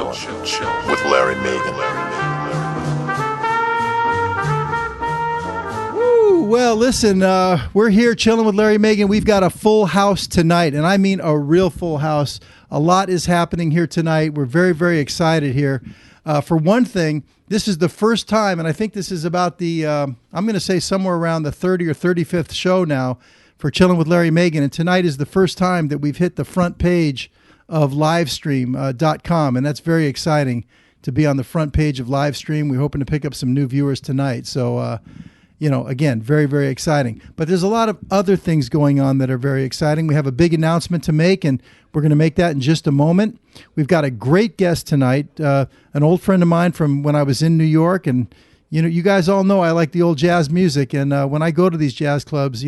with Larry Megan. Woo, well, listen, we're here chilling with Larry Megan. We've got a full house tonight, and I mean a real full house. A lot is happening here tonight. We're very, very excited here. For one thing, this is the first time, and I think this is about the, I'm going to say somewhere around the 30 or 35th show now for Chilling with Larry Megan. And tonight is the first time that we've hit the front page of livestream.com. And that's very exciting to be on the front page of Livestream. We're hoping to pick up some new viewers tonight. So, again, very, very exciting. But there's a lot of other things going on that are very exciting. We have a big announcement to make, and we're going to make that in just a moment. We've got a great guest tonight, an old friend of mine from when I was in New York. And, you guys all know I like the old jazz music. And when I go to these jazz clubs,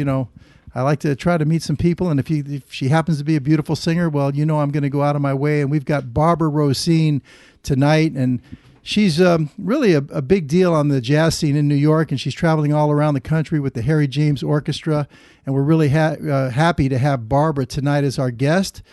I like to try to meet some people. And if she happens to be a beautiful singer, well, I'm going to go out of my way. And we've got Barbara Rosene tonight. And she's really a big deal on the jazz scene in New York, and she's traveling all around the country with the Harry James Orchestra, and we're really happy to have Barbara tonight as our guest.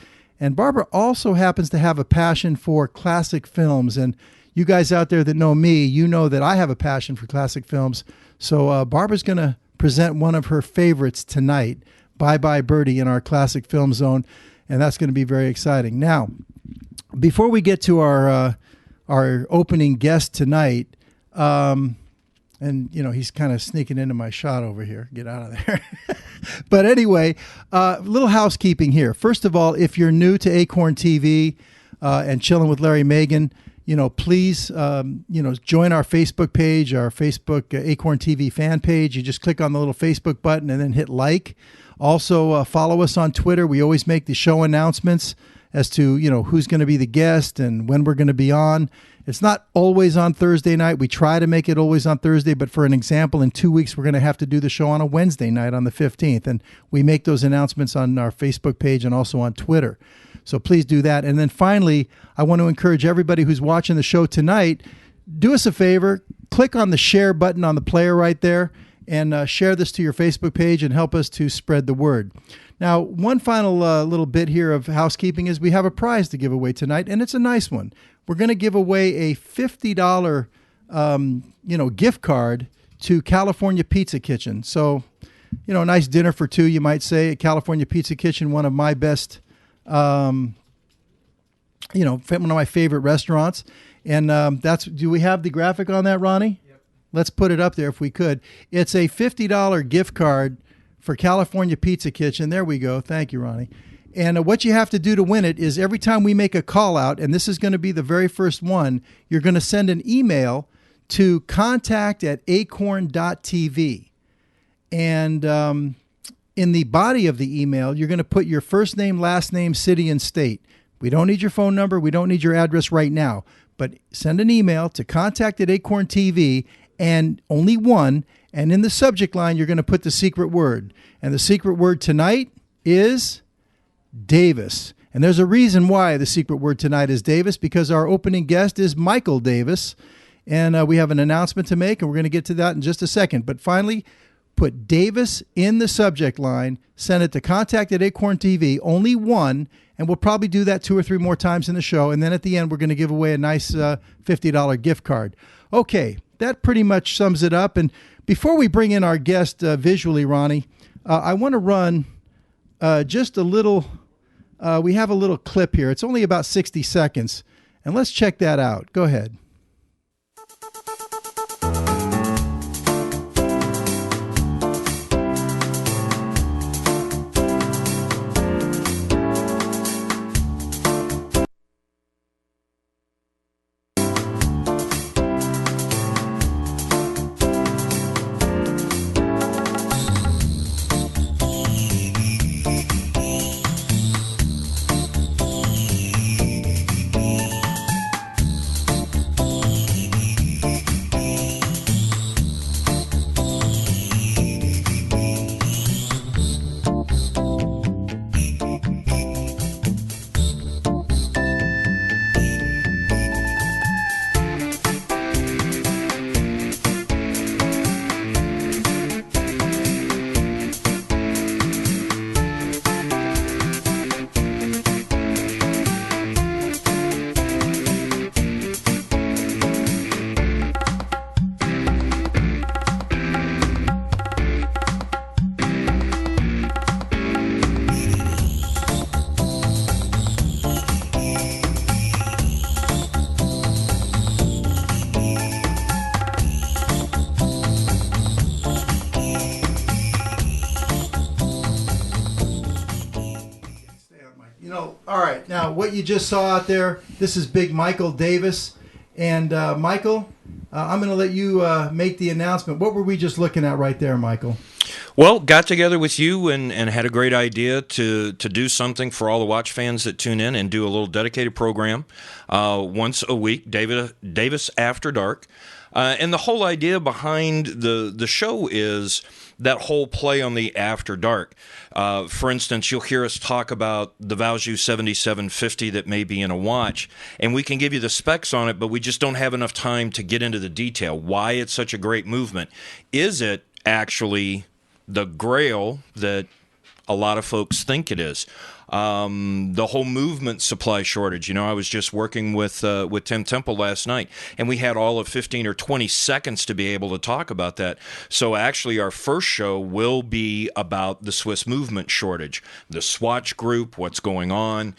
And Barbara also happens to have a passion for classic films, and you guys out there that know me, you know that I have a passion for classic films. So Barbara's going to present one of her favorites tonight, Bye Bye Birdie, in our classic film zone, and that's going to be very exciting. Now, before we get to our opening guest tonight, and he's kind of sneaking into my shot over here. Get out of there. But anyway, little housekeeping here. First of all, if you're new to Acorn TV and Chilling with Larry Megan, please, join our Facebook page, our Facebook Acorn TV fan page. You just click on the little Facebook button and then hit like. Also, follow us on Twitter. We always make the show announcements as to, who's going to be the guest and when we're going to be on. It's not always on Thursday night. We try to make it always on Thursday, but for an example, in 2 weeks, we're going to have to do the show on a Wednesday night on the 15th. And we make those announcements on our Facebook page and also on Twitter. So please do that. And then finally, I want to encourage everybody who's watching the show tonight, do us a favor, click on the share button on the player right there and share this to your Facebook page and help us to spread the word. Now, one final little bit here of housekeeping is we have a prize to give away tonight, and it's a nice one. We're going to give away a $50, gift card to California Pizza Kitchen. So, a nice dinner for two, you might say, at California Pizza Kitchen, one of my best, one of my favorite restaurants. And do we have the graphic on that, Ronnie? Yep. Let's put it up there if we could. It's a $50 gift card for California Pizza Kitchen. There we go. Thank you, Ronnie. And what you have to do to win it is every time we make a call out, and this is going to be the very first one, you're going to send an email to contact@acorn.tv. And in the body of the email, you're going to put your first name, last name, city, and state. We don't need your phone number. We don't need your address right now. But send an email to contact@acorn.tv, and only one. And in the subject line, you're going to put the secret word. And the secret word tonight is Davis. And there's a reason why the secret word tonight is Davis, because our opening guest is Michael Davis. And we have an announcement to make, and we're going to get to that in just a second. But finally, put Davis in the subject line, send it to contact@acorn.tv, only one, and we'll probably do that 2 or 3 more times in the show. And then at the end, we're going to give away a nice $50 gift card. Okay, that pretty much sums it up. And before we bring in our guest visually, Ronnie, I want to run just a little, we have a little clip here. It's only about 60 seconds, and let's check that out. Go ahead. All right. Now, what you just saw out there, this is Big Michael Davis. And Michael, I'm going to let you make the announcement. What were we just looking at right there, Michael? Well, got together with you and had a great idea to do something for all the watch fans that tune in and do a little dedicated program once a week, Davis After Dark. And the whole idea behind the show is that whole play on the After Dark. For instance, you'll hear us talk about the Valjoux 7750 that may be in a watch, and we can give you the specs on it, but we just don't have enough time to get into the detail. Why it's such a great movement. Is it actually the grail that a lot of folks think it is? The whole movement supply shortage. I was just working with Tim Temple last night, and we had all of 15 or 20 seconds to be able to talk about that. So actually, our first show will be about the Swiss movement shortage, the Swatch Group, what's going on,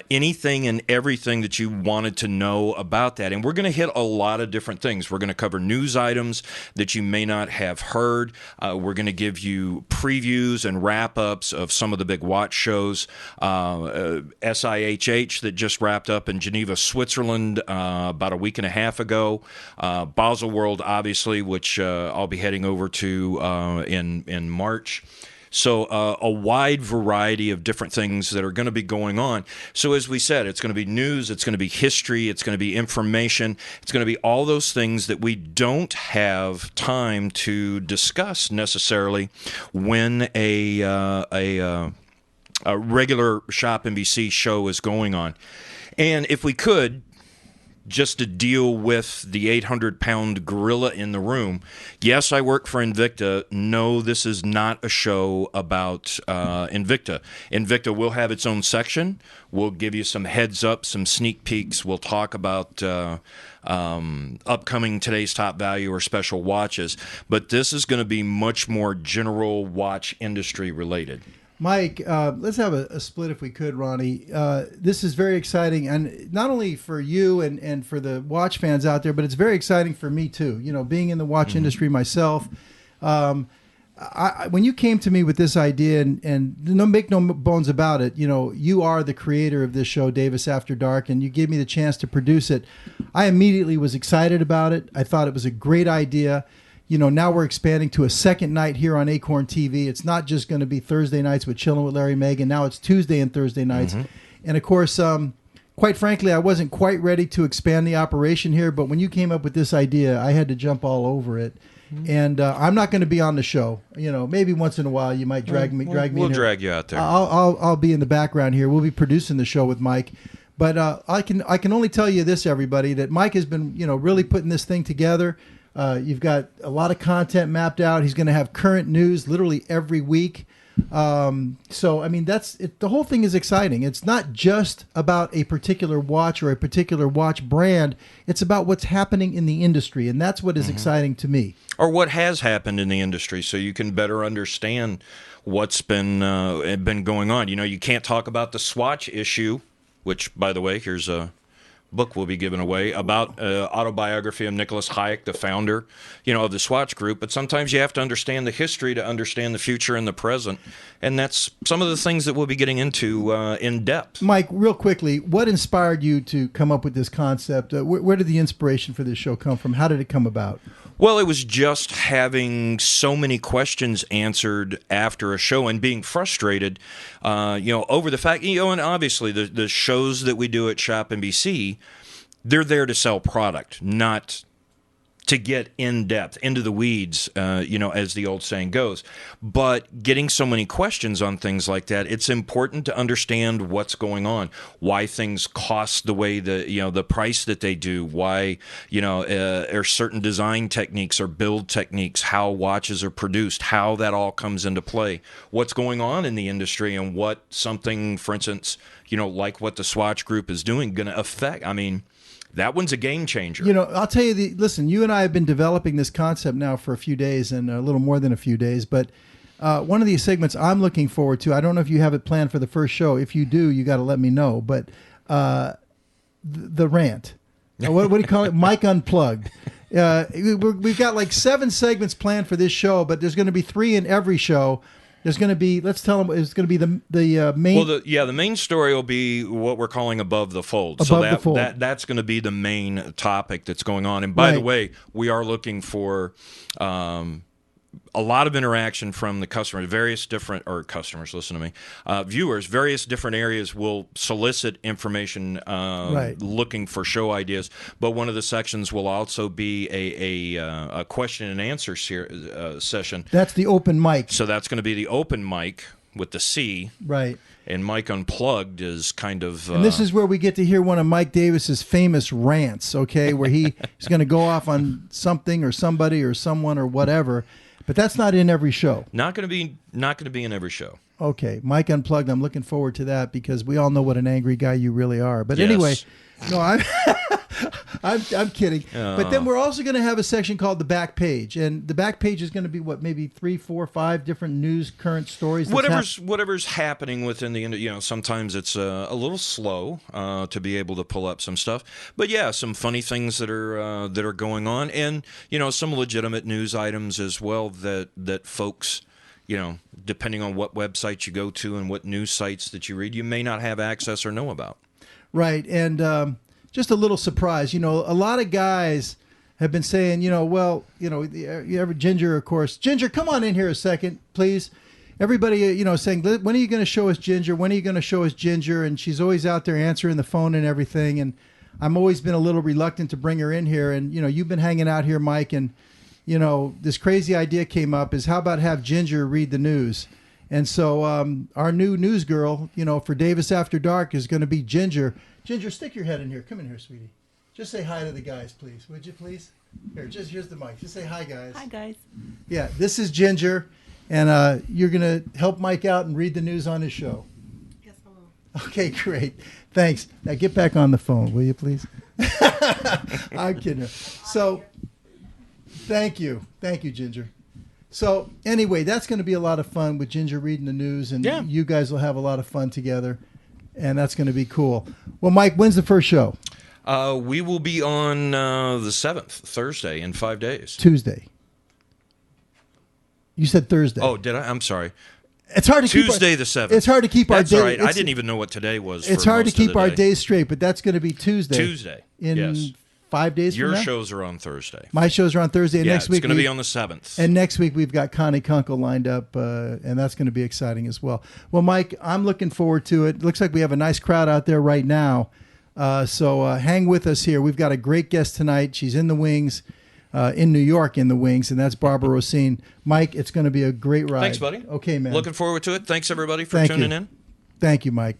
anything and everything that you wanted to know about that. And we're going to hit a lot of different things. We're going to cover news items that you may not have heard. We're going to give you previews and wrap-ups of some of the big watch shows. SIHH that just wrapped up in Geneva, Switzerland about a week and a half ago. Basel World, obviously, which I'll be heading over to in March. So a wide variety of different things that are going to be going on. So as we said, it's going to be news, it's going to be history, it's going to be information, it's going to be all those things that we don't have time to discuss necessarily when a regular Shop NBC show is going on. And if we could, just to deal with the 800-pound gorilla in the room, yes, I work for Invicta. No, this is not a show about Invicta. Invicta will have its own section. We'll give you some heads up, some sneak peeks. We'll talk about upcoming Today's Top Value or special watches. But this is going to be much more general watch industry related. Mike, let's have a split if we could, Ronnie. This is very exciting, and not only for you and for the watch fans out there, but it's very exciting for me too. Being in the watch industry myself, when you came to me with this idea, and make no bones about it, you are the creator of this show, Davis After Dark, and you gave me the chance to produce it. I immediately was excited about it. I thought it was a great idea. Now we're expanding to a second night here on Acorn TV. It's not just going to be Thursday nights with Chilling with Larry Megan. Now it's Tuesday and Thursday nights. And of course, quite frankly, I wasn't quite ready to expand the operation here, but when you came up with this idea, I had to jump all over it. And I'm not going to be on the show. Maybe once in a while you might drag me. We'll drag you out there. I'll be in the background here. We'll be producing the show with Mike. But I can only tell you this, everybody, that Mike has been really putting this thing together. You've got a lot of content mapped out. He's going to have current news literally every week. So, I mean, that's it. The whole thing is exciting. It's not just about a particular watch or a particular watch brand. It's about what's happening in the industry, and that's what is exciting to me. Or what has happened in the industry, so you can better understand what's been going on. You can't talk about the Swatch issue, which, by the way, here's a book will be given away about autobiography of Nicholas Hayek, the founder, of the Swatch Group. But sometimes you have to understand the history to understand the future and the present, and that's some of the things that we'll be getting into in depth. Mike, real quickly, what inspired you to come up with this concept? Where did the inspiration for this show come from? How did it come about? Well, it was just having so many questions answered after a show and being frustrated, over the fact, and obviously the shows that we do at Shop NBC, they're there to sell product, not to get in depth, into the weeds, as the old saying goes. But getting so many questions on things like that, it's important to understand what's going on, why things cost the way the price that they do, why, are certain design techniques or build techniques, how watches are produced, how that all comes into play, what's going on in the industry, and what something, for instance, like what the Swatch Group is doing, going to affect. I mean, that one's a game changer. I'll tell you, listen, you and I have been developing this concept now for a few days and a little more than a few days. But one of these segments I'm looking forward to, I don't know if you have it planned for the first show. If you do, you got to let me know. But the rant, what do you call it? Mike Unplugged. We've got like 7 segments planned for this show, but there's going to be 3 in every show. There's going to be, let's tell them, it's going to be the main. Well, the main story will be what we're calling above the fold. Above the fold. That's going to be the main topic that's going on. And by the way, we are looking for a lot of interaction from the customers, listen to me, viewers, various different areas will solicit information looking for show ideas. But one of the sections will also be a question and answer session. That's the open mic. So that's going to be the open mic with the C. Right. And Mike Unplugged is kind of... and this is where we get to hear one of Mike Davis's famous rants, okay, where he's going to go off on something or somebody or someone or whatever. But that's not in every show. Not going to be in every show. Okay, Mike Unplugged. I'm looking forward to that because we all know what an angry guy you really are. But anyway, no, I'm kidding. But then we're also going to have a section called the back page, and the back page is going to be what, maybe 3, 4, 5 different news, current stories. Whatever's happening within the industry. You know, sometimes it's a little slow to be able to pull up some stuff. But yeah, some funny things that are going on, and you know, some legitimate news items as well that folks, you know, depending on what websites you go to and what news sites that you read, you may not have access or know about. Right, and just a little surprise. You know, a lot of guys have been saying, you know, well, you know, you ever Ginger, of course. Ginger, come on in here a second, please. Everybody, you know, saying, when are you going to show us Ginger? When are you going to show us Ginger? And she's always out there answering the phone and everything. And I'm always been a little reluctant to bring her in here. And, you know, you've been hanging out here, Mike, and, you know, this crazy idea came up is how about have Ginger read the news? And so our new news girl, you know, for Davis After Dark is going to be Ginger. Ginger, stick your head in here. Come in here, sweetie. Just say hi to the guys, please. Would you please? Here's the mic. Just say hi, guys. Hi, guys. Yeah, this is Ginger, and you're going to help Mike out and read the news on his show. Yes, I will. Okay, great. Thanks. Now get back on the phone, will you, please? I'm kidding her. So, thank you. Thank you, Ginger. So, anyway, that's going to be a lot of fun with Ginger reading the news, and you guys will have a lot of fun together, and that's going to be cool. Well, Mike, when's the first show? We will be on the 7th, Thursday, in 5 days. Tuesday. You said Thursday. Oh, did I? I'm sorry. It's hard to Tuesday the 7th. It's hard to keep our days. That's right. I didn't even know what today was. It's hard to keep our days straight, but that's going to be Tuesday. Tuesday. In 5 days Your from now? shows are on Thursday. My shows are on Thursday. And next week it's going to be on the 7th. And next week we've got Connie Kunkel lined up, and that's going to be exciting as well. Well, Mike, I'm looking forward to it. Looks like we have a nice crowd out there right now. So hang with us here. We've got a great guest tonight. She's in the wings, in New York in the wings, and that's Barbara Rosene. Mike, it's going to be a great ride. Thanks, buddy. Okay, man. Looking forward to it. Thanks, everybody, for tuning in. Thank you, Mike.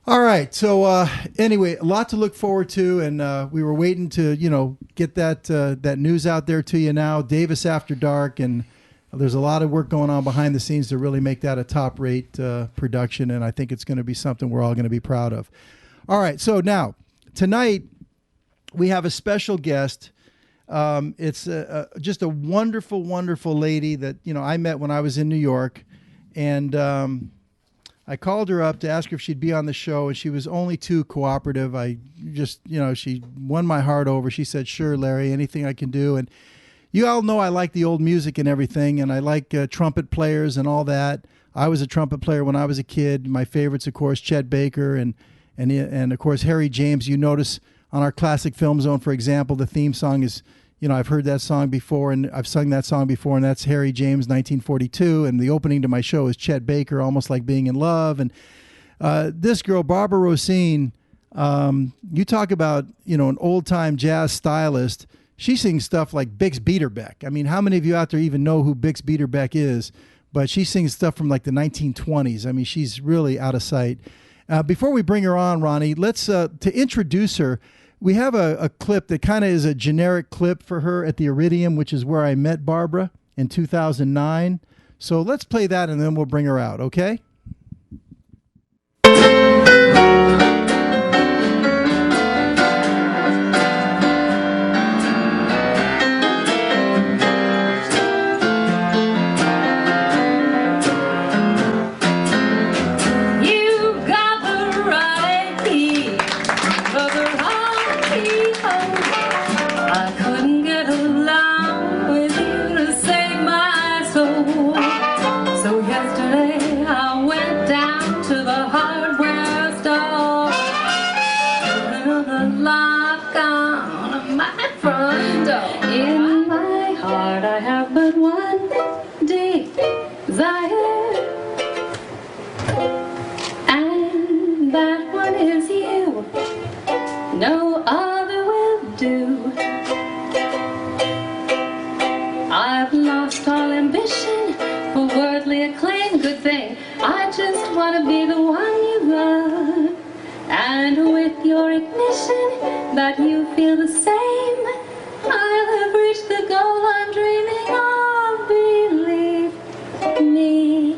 All right. So anyway, a lot to look forward to, and we were waiting to, you know, get that news out there to you now. Davis After Dark, and there's a lot of work going on behind the scenes to really make that a top-rate production, and I think it's going to be something we're all going to be proud of. All right. So now, tonight, we have a special guest. It's just a wonderful, wonderful lady that, you know, I met when I was in New York, and I called her up to ask her if she'd be on the show, and she was only too cooperative. I just, you know, she won my heart over. She said, sure, Larry, anything I can do. And you all know I like the old music and everything, and I like trumpet players and all that. I was a trumpet player when I was a kid. My favorites, of course, Chet Baker and of course, Harry James. You notice on our Classic Film Zone, for example, the theme song is, you know, I've heard that song before, and I've sung that song before, and that's Harry James, 1942. And the opening to my show is Chet Baker, Almost Like Being in Love. And this girl, Barbara Rosene, you talk about, you know, an old-time jazz stylist. She sings stuff like Bix Beiderbecke. I mean, how many of you out there even know who Bix Beiderbecke is? But she sings stuff from like the 1920s. I mean, she's really out of sight. Before we bring her on, Ronnie, let's to introduce her. We have a clip that kind of is a generic clip for her at the Iridium, which is where I met Barbara in 2009. So let's play that, and then we'll bring her out, okay? So a hardware store. Put a lock on my front door. In my heart I have but one desire, and that one is you. No other will do. I've lost all ambition for worldly acclaim. Good thing, I just want to be the one you love. And with your ignition, that you feel the same, I'll have reached the goal I'm dreaming of. Believe me.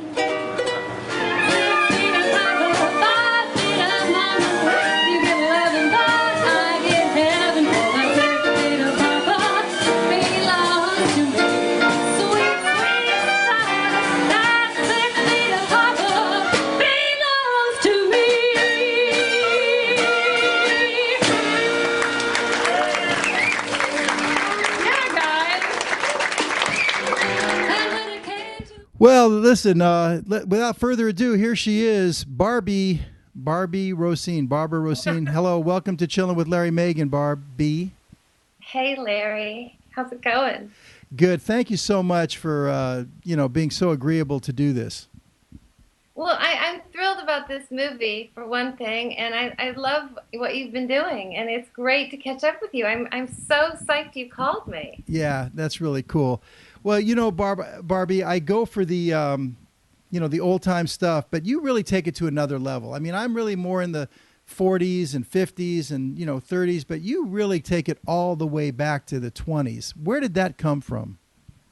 Well, listen, without further ado, here she is, Barbie Rosene, Barbara Rosene. Hello, welcome to Chilling with Larry Megan, Barbie. Hey, Larry. How's it going? Good. Thank you so much for, being so agreeable to do this. Well, I'm thrilled about this movie, for one thing, and I love what you've been doing, and it's great to catch up with you. I'm so psyched you called me. Yeah, that's really cool. Well, Barbie, I go for the, the old time stuff, but you really take it to another level. I mean, I'm really more in the 40s and 50s and, 30s, but you really take it all the way back to the 20s. Where did that come from?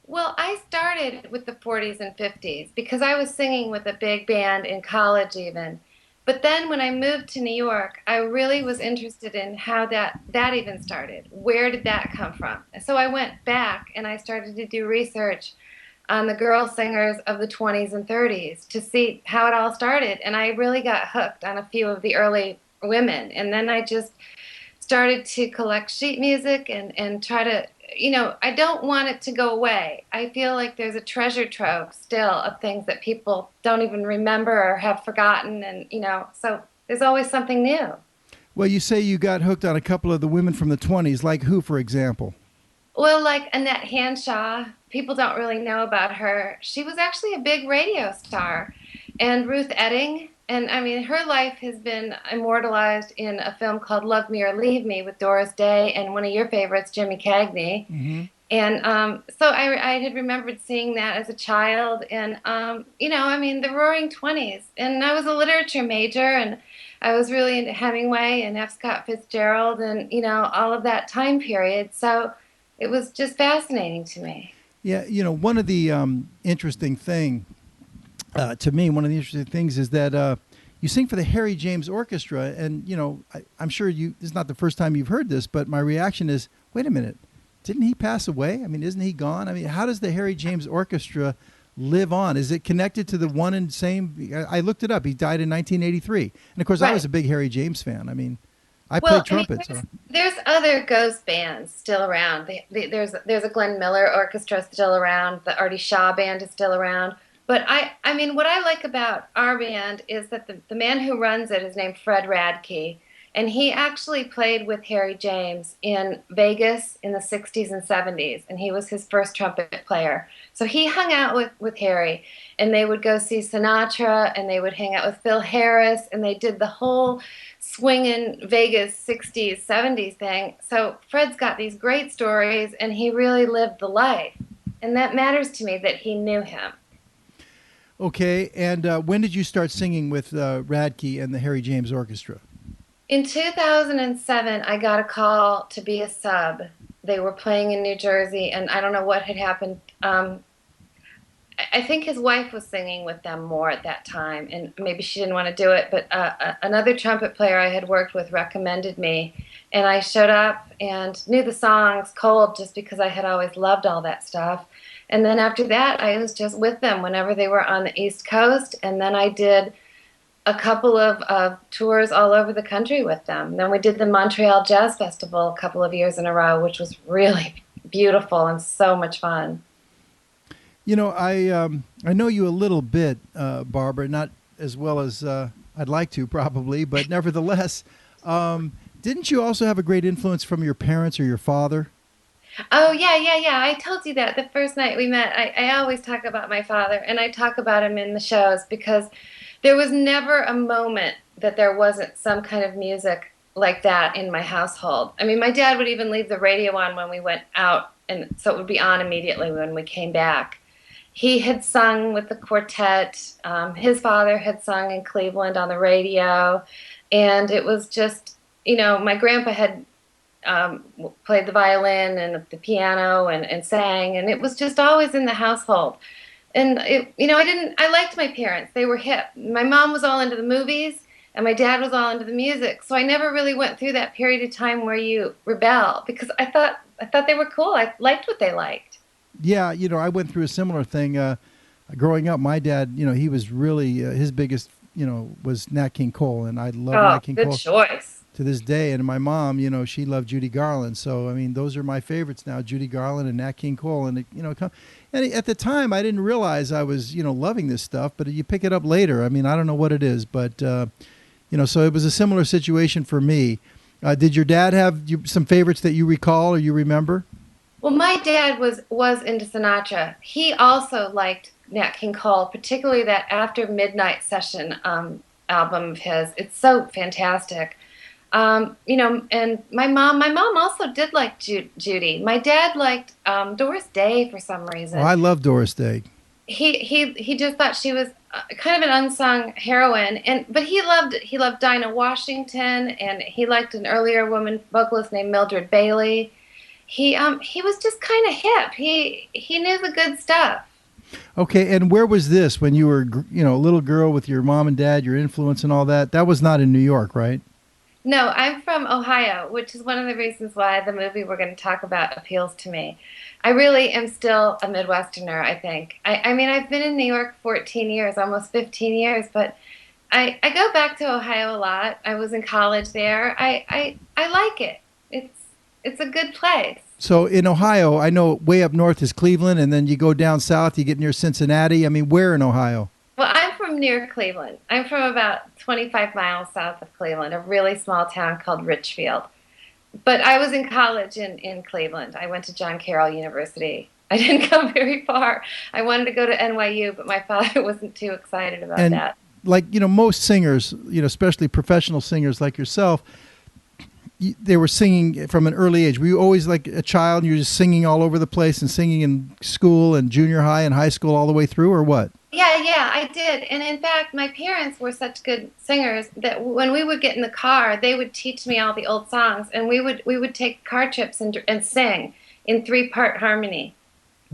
Well, I started with the 40s and 50s because I was singing with a big band in college even. But then when I moved to New York, I really was interested in how that even started. Where did that come from? So I went back and I started to do research on the girl singers of the 20s and 30s to see how it all started. And I really got hooked on a few of the early women. And then I just started to collect sheet music and try to, I don't want it to go away. I feel like there's a treasure trove still of things that people don't even remember or have forgotten. And, so there's always something new. Well, you say you got hooked on a couple of the women from the 20s, like who, for example? Well, like Annette Hanshaw. People don't really know about her. She was actually a big radio star. And Ruth Etting. And, I mean, her life has been immortalized in a film called Love Me or Leave Me with Doris Day and one of your favorites, Jimmy Cagney. Mm-hmm. And so I had remembered seeing that as a child. And, the Roaring 20s. And I was a literature major, and I was really into Hemingway and F. Scott Fitzgerald and, all of that time period. So it was just fascinating to me. Yeah, one of the interesting thing to me, one of the interesting things is that you sing for the Harry James Orchestra, and I'm sure this is not the first time you've heard this, but my reaction is, wait a minute, didn't he pass away? I mean, isn't he gone? I mean, how does the Harry James Orchestra live on? Is it connected to the one and same? I looked it up. He died in 1983, and of course, right. I was a big Harry James fan. I mean, I played trumpet. There's other ghost bands still around. There's a Glenn Miller Orchestra still around. The Artie Shaw Band is still around. But I mean, what I like about our band is that the man who runs it is named Fred Radke, and he actually played with Harry James in Vegas in the 60s and 70s, and he was his first trumpet player. So he hung out with Harry, and they would go see Sinatra, and they would hang out with Phil Harris, and they did the whole swinging Vegas 60s, 70s thing. So Fred's got these great stories, and he really lived the life, and that matters to me that he knew him. Okay, and when did you start singing with Radke and the Harry James Orchestra? In 2007, I got a call to be a sub. They were playing in New Jersey, and I don't know what had happened. I think his wife was singing with them more at that time, and maybe she didn't want to do it, but another trumpet player I had worked with recommended me, and I showed up and knew the songs cold just because I had always loved all that stuff. And then after that, I was just with them whenever they were on the East Coast. And then I did a couple of tours all over the country with them. Then we did the Montreal Jazz Festival a couple of years in a row, which was really beautiful and so much fun. I know you a little bit, Barbara, not as well as I'd like to probably, but nevertheless, didn't you also have a great influence from your parents or your father? Oh, yeah, yeah, yeah. I told you that the first night we met. I always talk about my father, and I talk about him in the shows because there was never a moment that there wasn't some kind of music like that in my household. I mean, my dad would even leave the radio on when we went out, and so it would be on immediately when we came back. He had sung with the quartet. His father had sung in Cleveland on the radio, and it was just, my grandpa had played the violin and the piano and sang, and it was just always in the household. And I liked my parents. They were hip. My mom was all into the movies, and my dad was all into the music. So I never really went through that period of time where you rebel because I thought they were cool. I liked what they liked. Yeah, I went through a similar thing. Growing up, my dad, he was really his biggest, was Nat King Cole, and I love Nat King Cole. Good choice. To this day. And my mom, she loved Judy Garland. So, I mean, those are my favorites now, Judy Garland and Nat King Cole. And, and at the time, I didn't realize I was, loving this stuff, but you pick it up later. I mean, I don't know what it is, but, so it was a similar situation for me. Did your dad have some favorites that you recall or you remember? Well, my dad was into Sinatra. He also liked Nat King Cole, particularly that After Midnight Session album of his. It's so fantastic. And my mom also did like Judy. My dad liked Doris Day for some reason. Oh, I love Doris Day. He just thought she was kind of an unsung heroine, but he loved Dinah Washington, and he liked an earlier woman vocalist named Mildred Bailey. He was just kind of hip. He knew the good stuff. Okay, and where was this when you were a little girl with your mom and dad, your influence and all that? That was not in New York, right? No, I'm from Ohio, which is one of the reasons why the movie we're going to talk about appeals to me. I really am still a Midwesterner, I think. I mean, I've been in New York 14 years, almost 15 years, but I go back to Ohio a lot. I was in college there. I like it. It's a good place. So in Ohio, I know way up north is Cleveland, and then you go down south, you get near Cincinnati. I mean, where in Ohio? Well, I'm from near Cleveland. I'm from about 25 miles south of Cleveland, a really small town called Richfield. But I was in college in Cleveland. I went to John Carroll University. I didn't go very far. I wanted to go to NYU, but my father wasn't too excited about that. Like, most singers, especially professional singers like yourself, they were singing from an early age. Were you always like a child and you were just singing all over the place and singing in school and junior high and high school all the way through, or what? Yeah, I did. And in fact, my parents were such good singers that when we would get in the car, they would teach me all the old songs, and we would take car trips and sing in 3-part harmony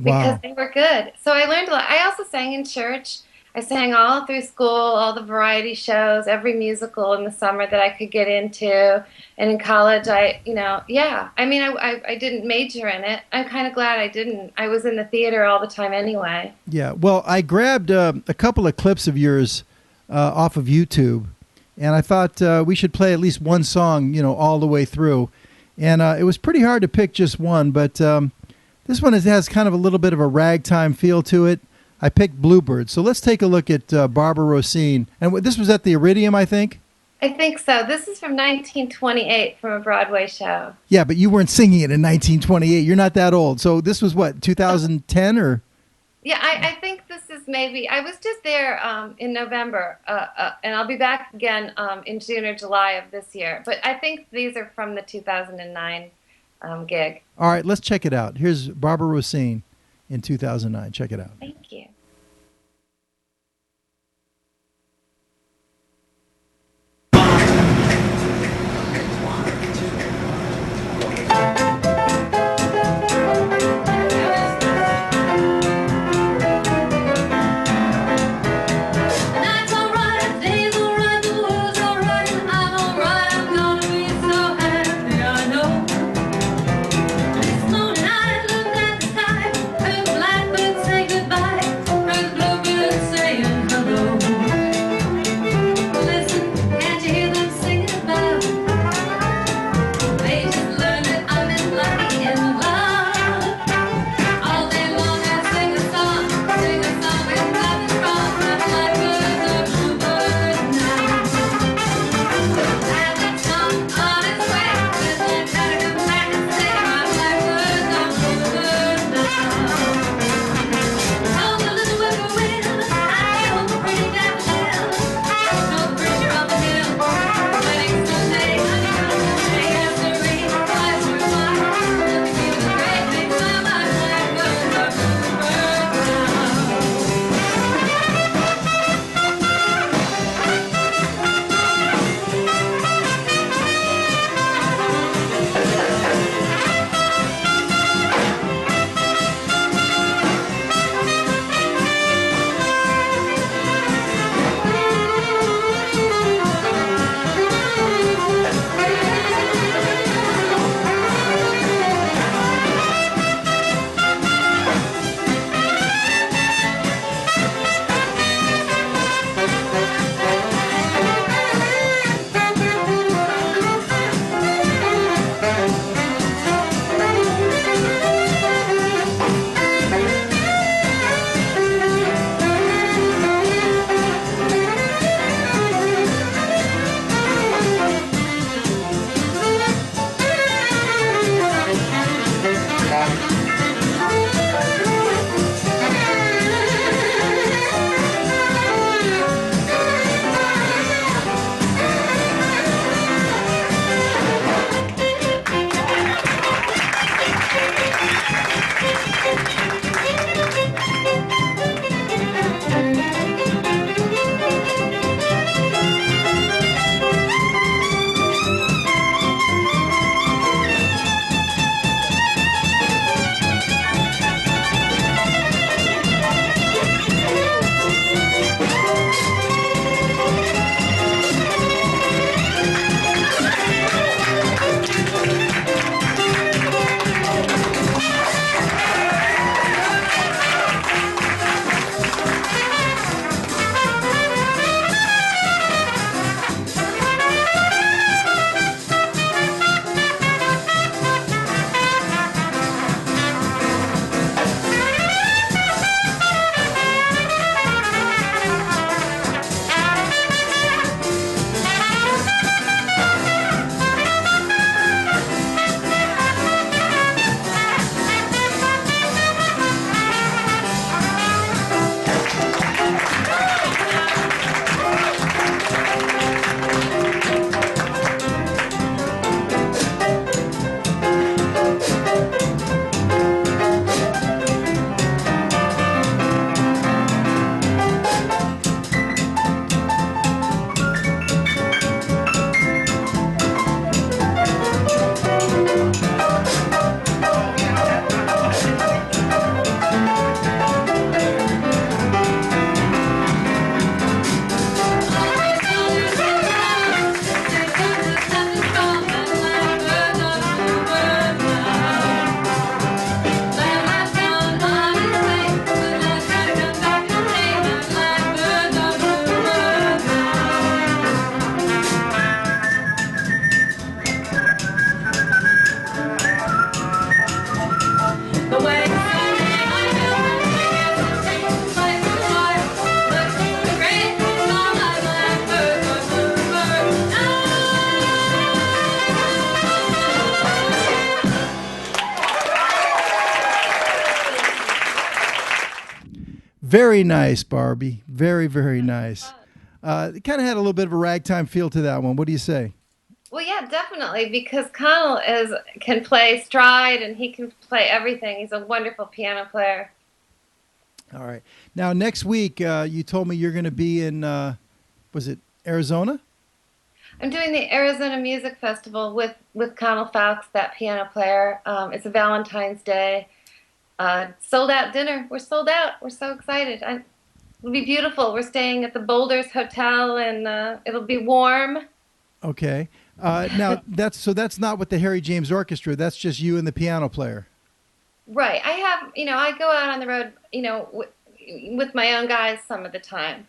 because they were good. So I learned a lot. I also sang in church. I sang all through school, all the variety shows, every musical in the summer that I could get into. And in college, I didn't major in it. I'm kind of glad I didn't. I was in the theater all the time anyway. Yeah, well, I grabbed a couple of clips of yours off of YouTube, and I thought we should play at least one song, all the way through. And it was pretty hard to pick just one, but this one has kind of a little bit of a ragtime feel to it. I picked Bluebirds. So let's take a look at Barbara Rosene. And this was at the Iridium, I think? I think so. This is from 1928 from a Broadway show. Yeah, but you weren't singing it in 1928. You're not that old. So this was what, 2010 or? Yeah, I think this is maybe, I was just there in November, and I'll be back again in June or July of this year. But I think these are from the 2009 gig. All right, let's check it out. Here's Barbara Rosene in 2009. Check it out. Thank you. Blackbirds say goodbye. Very nice, Barbie. Very, very nice. It kind of had a little bit of a ragtime feel to that one. What do you say? Well, yeah, definitely, because Connell can play stride and he can play everything. He's a wonderful piano player. All right. Now, next week, you told me you're going to be in, was it Arizona? I'm doing the Arizona Music Festival with Connell Fowkes, that piano player. It's a Valentine's Day. Sold out dinner. We're sold out. We're so excited. It'll be beautiful. We're staying at the Boulders Hotel, and it'll be warm. Okay. Now, that's not with the Harry James Orchestra. That's just you and the piano player. Right. I go out on the road, with my own guys some of the time.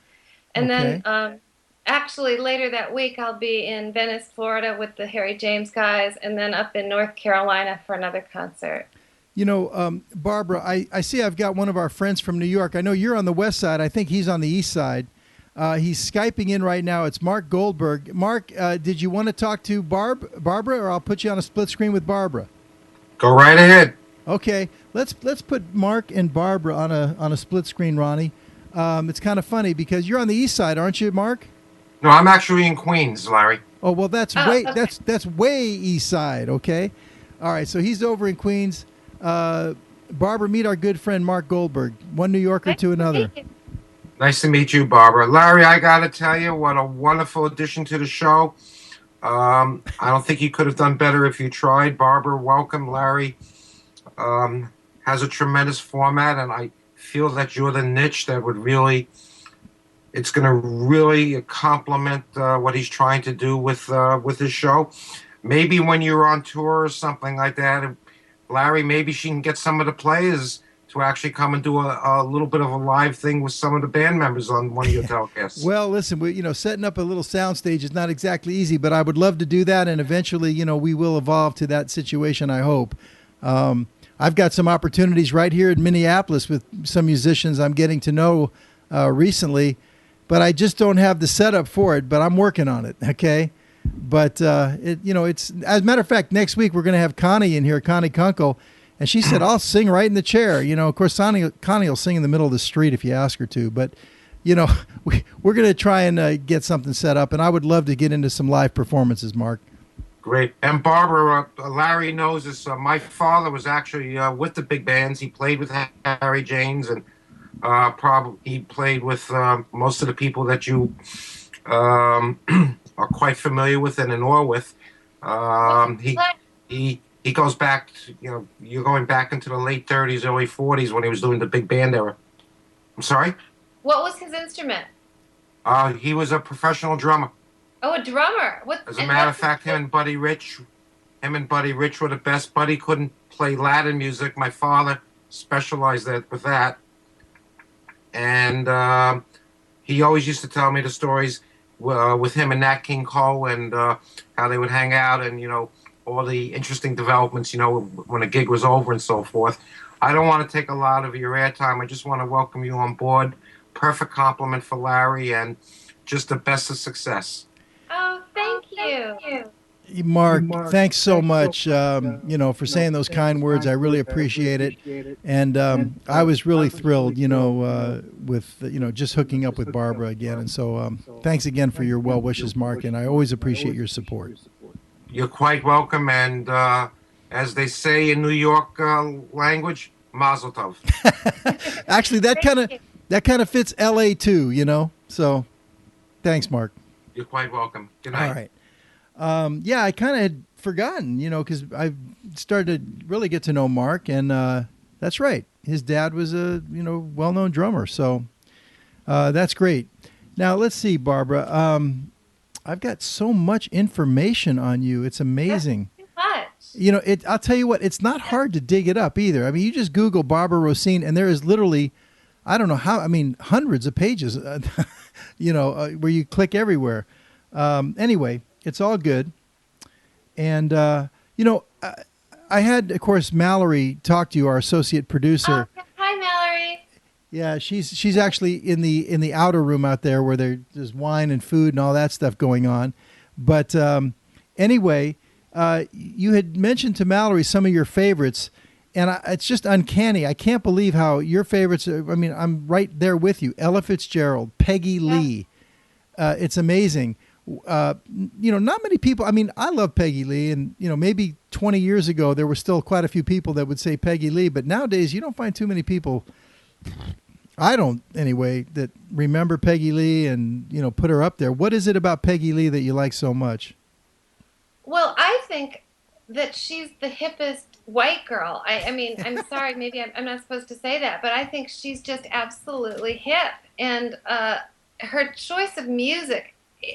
And then actually later that week I'll be in Venice, Florida with the Harry James guys, and then up in North Carolina for another concert. Barbara, I see I've got one of our friends from New York. I know you're on the west side. I think he's on the east side. He's Skyping in right now. It's Mark Goldberg. Mark, did you want to talk to Barbara, or I'll put you on a split screen with Barbara? Go right ahead. Okay, let's put Mark and Barbara on a split screen, Ronnie. It's kind of funny because you're on the east side, aren't you, Mark? No, I'm actually in Queens, Larry. Oh well, that's way east side. Okay, all right. So he's over in Queens. Barbara, meet our good friend Mark Goldberg, one New Yorker to another. Nice to meet you, Barbara. Larry, I got to tell you, what a wonderful addition to the show. I don't think you could have done better if you tried. Barbara, welcome. Larry has a tremendous format, and I feel that you're the niche that would really, it's going to really complement what he's trying to do with his show. Maybe when you're on tour or something like that, Larry, maybe she can get some of the players to actually come and do a little bit of a live thing with some of the band members on one of your telecasts. Well, listen, setting up a little sound stage is not exactly easy, but I would love to do that, and eventually, we will evolve to that situation, I hope. I've got some opportunities right here in Minneapolis with some musicians I'm getting to know recently, but I just don't have the setup for it, but I'm working on it, okay? But, it's, as a matter of fact, next week we're going to have Connie in here, Connie Kunkel, and she said, I'll sing right in the chair. Of course, Connie will sing in the middle of the street if you ask her to, but, we're going to try and get something set up, and I would love to get into some live performances, Mark. Great. And Barbara, Larry knows this. My father was actually with the big bands. He played with Harry James, and probably he played with most of the people that you are quite familiar with and in awe with. He goes back to, you're going back into the late 30s, early 40s when he was doing the big band era. I'm sorry? What was his instrument? He was a professional drummer. Oh, a drummer. As a matter of fact, him and Buddy Rich were the best. Buddy couldn't play Latin music. My father specialized with that. And he always used to tell me the stories with him and Nat King Cole, and how they would hang out, and, all the interesting developments, when a gig was over and so forth. I don't want to take a lot of your airtime. I just want to welcome you on board. Perfect compliment for Larry, and just the best of success. Oh, thank you. Mark, thanks so much, for saying those kind words. I really appreciate it. And I was really thrilled, with, just hooking up with Barbara again. And so thanks again for your well wishes, Mark, and I always appreciate your support. You're quite welcome, and as they say in New York language, mazel tov. Actually, that kind of fits L.A. too, So thanks, Mark. You're quite welcome. Good night. All right. I kind of had forgotten, because I started to really get to know Mark, and that's right. His dad was a, well-known drummer, so that's great. Now, let's see, Barbara. I've got so much information on you. It's amazing. That's too much. I'll tell you what, it's not hard to dig it up either. I mean, you just Google Barbara Rosene, and there is literally, I don't know how, hundreds of pages, where you click everywhere. Anyway, it's all good. And, I had, of course, Mallory talk to you, our associate producer. Oh, hi, Mallory. Yeah, she's actually in the outer room out there where there's wine and food and all that stuff going on. But anyway, you had mentioned to Mallory some of your favorites, And it's just uncanny. I can't believe how your favorites are, I mean, I'm right there with you. Ella Fitzgerald, Peggy Lee. It's amazing. Not many people, I mean, I love Peggy Lee, and, maybe 20 years ago, there were still quite a few people that would say Peggy Lee, but nowadays you don't find too many people, I don't anyway, that remember Peggy Lee and, put her up there. What is it about Peggy Lee that you like so much? Well, I think that she's the hippest white girl. I mean, I'm sorry, maybe I'm not supposed to say that, but I think she's just absolutely hip. And her choice of music,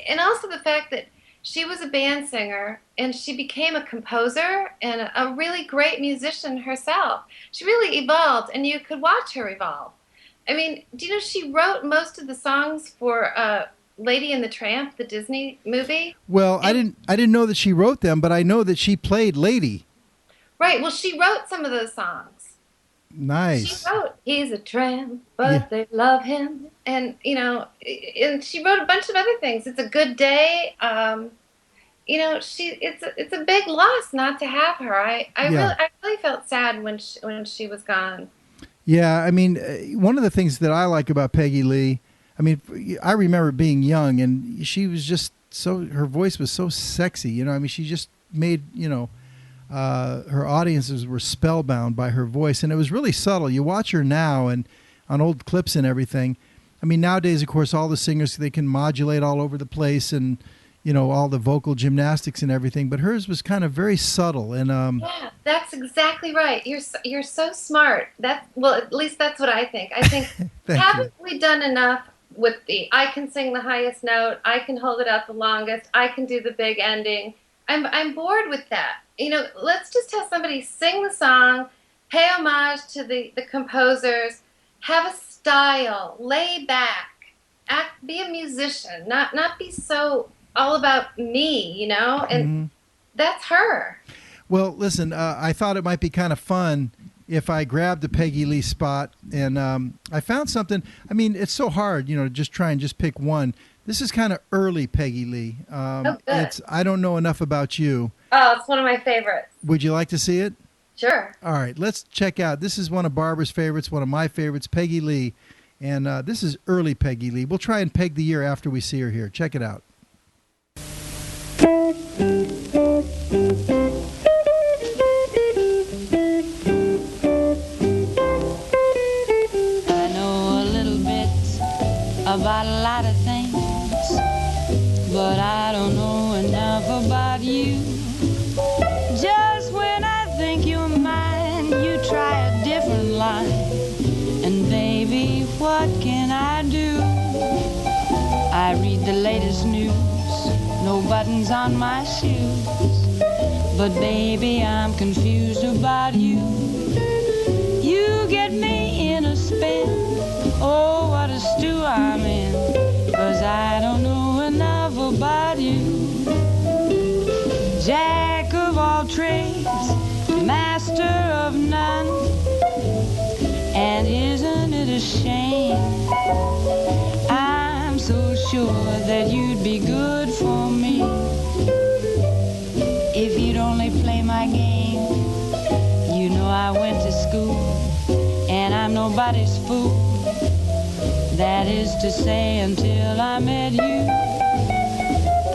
and also the fact that she was a band singer and she became a composer and a really great musician herself. She really evolved, and you could watch her evolve. I mean, do you know she wrote most of the songs for Lady and the Tramp, the Disney movie? Well, I didn't know that she wrote them, but I know that she played Lady. Right. Well, she wrote some of those songs. Nice. She wrote "He's a Tramp, but they love him," and and she wrote a bunch of other things. It's a Good Day. It's a big loss not to have her. I really felt sad when she was gone. Yeah, I mean, one of the things that I like about Peggy Lee, I mean, I remember being young, and she was just her voice was so sexy. I mean, she just made her audiences were spellbound by her voice, and it was really subtle. You watch her now and on old clips and everything. I mean, nowadays, of course, all the singers, they can modulate all over the place and, all the vocal gymnastics and everything, but hers was kind of very subtle. And yeah, that's exactly right. You're so smart. Well, at least that's what I think. I think haven't we done enough with I can sing the highest note, I can hold it out the longest, I can do the big ending. I'm bored with that. Let's just have somebody sing the song, pay homage to the composers, have a style, lay back, be a musician, not be so all about me, and that's her. Well, listen, I thought it might be kind of fun if I grabbed the Peggy Lee spot, and I found something. I mean, it's so hard, to just try and just pick one. This is kind of early Peggy Lee. It's I Don't Know Enough About You. Oh, it's one of my favorites. Would you like to see it? Sure. All right, let's check out. This is one of Barbara's favorites, one of my favorites, Peggy Lee. And this is early Peggy Lee. We'll try and peg the year after we see her here. Check it out. I know a little bit about a lot of things, but I don't know enough about you. Just when I think you're mine, you try a different line. And baby, what can I do? I read the latest news, no buttons on my shoes. But baby, I'm confused about you. You get me in a spin, oh, what a stew I'm in. 'Cause I don't know enough about you. Jack of all trades, master of none. And isn't it a shame? I'm so sure that you'd be good for me if you'd only play my game. You know I went to school and I'm nobody's fool. That is to say, until I met you.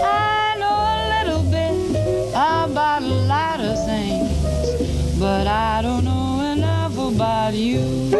I know a little bit about a lot of things, but I don't know enough about you.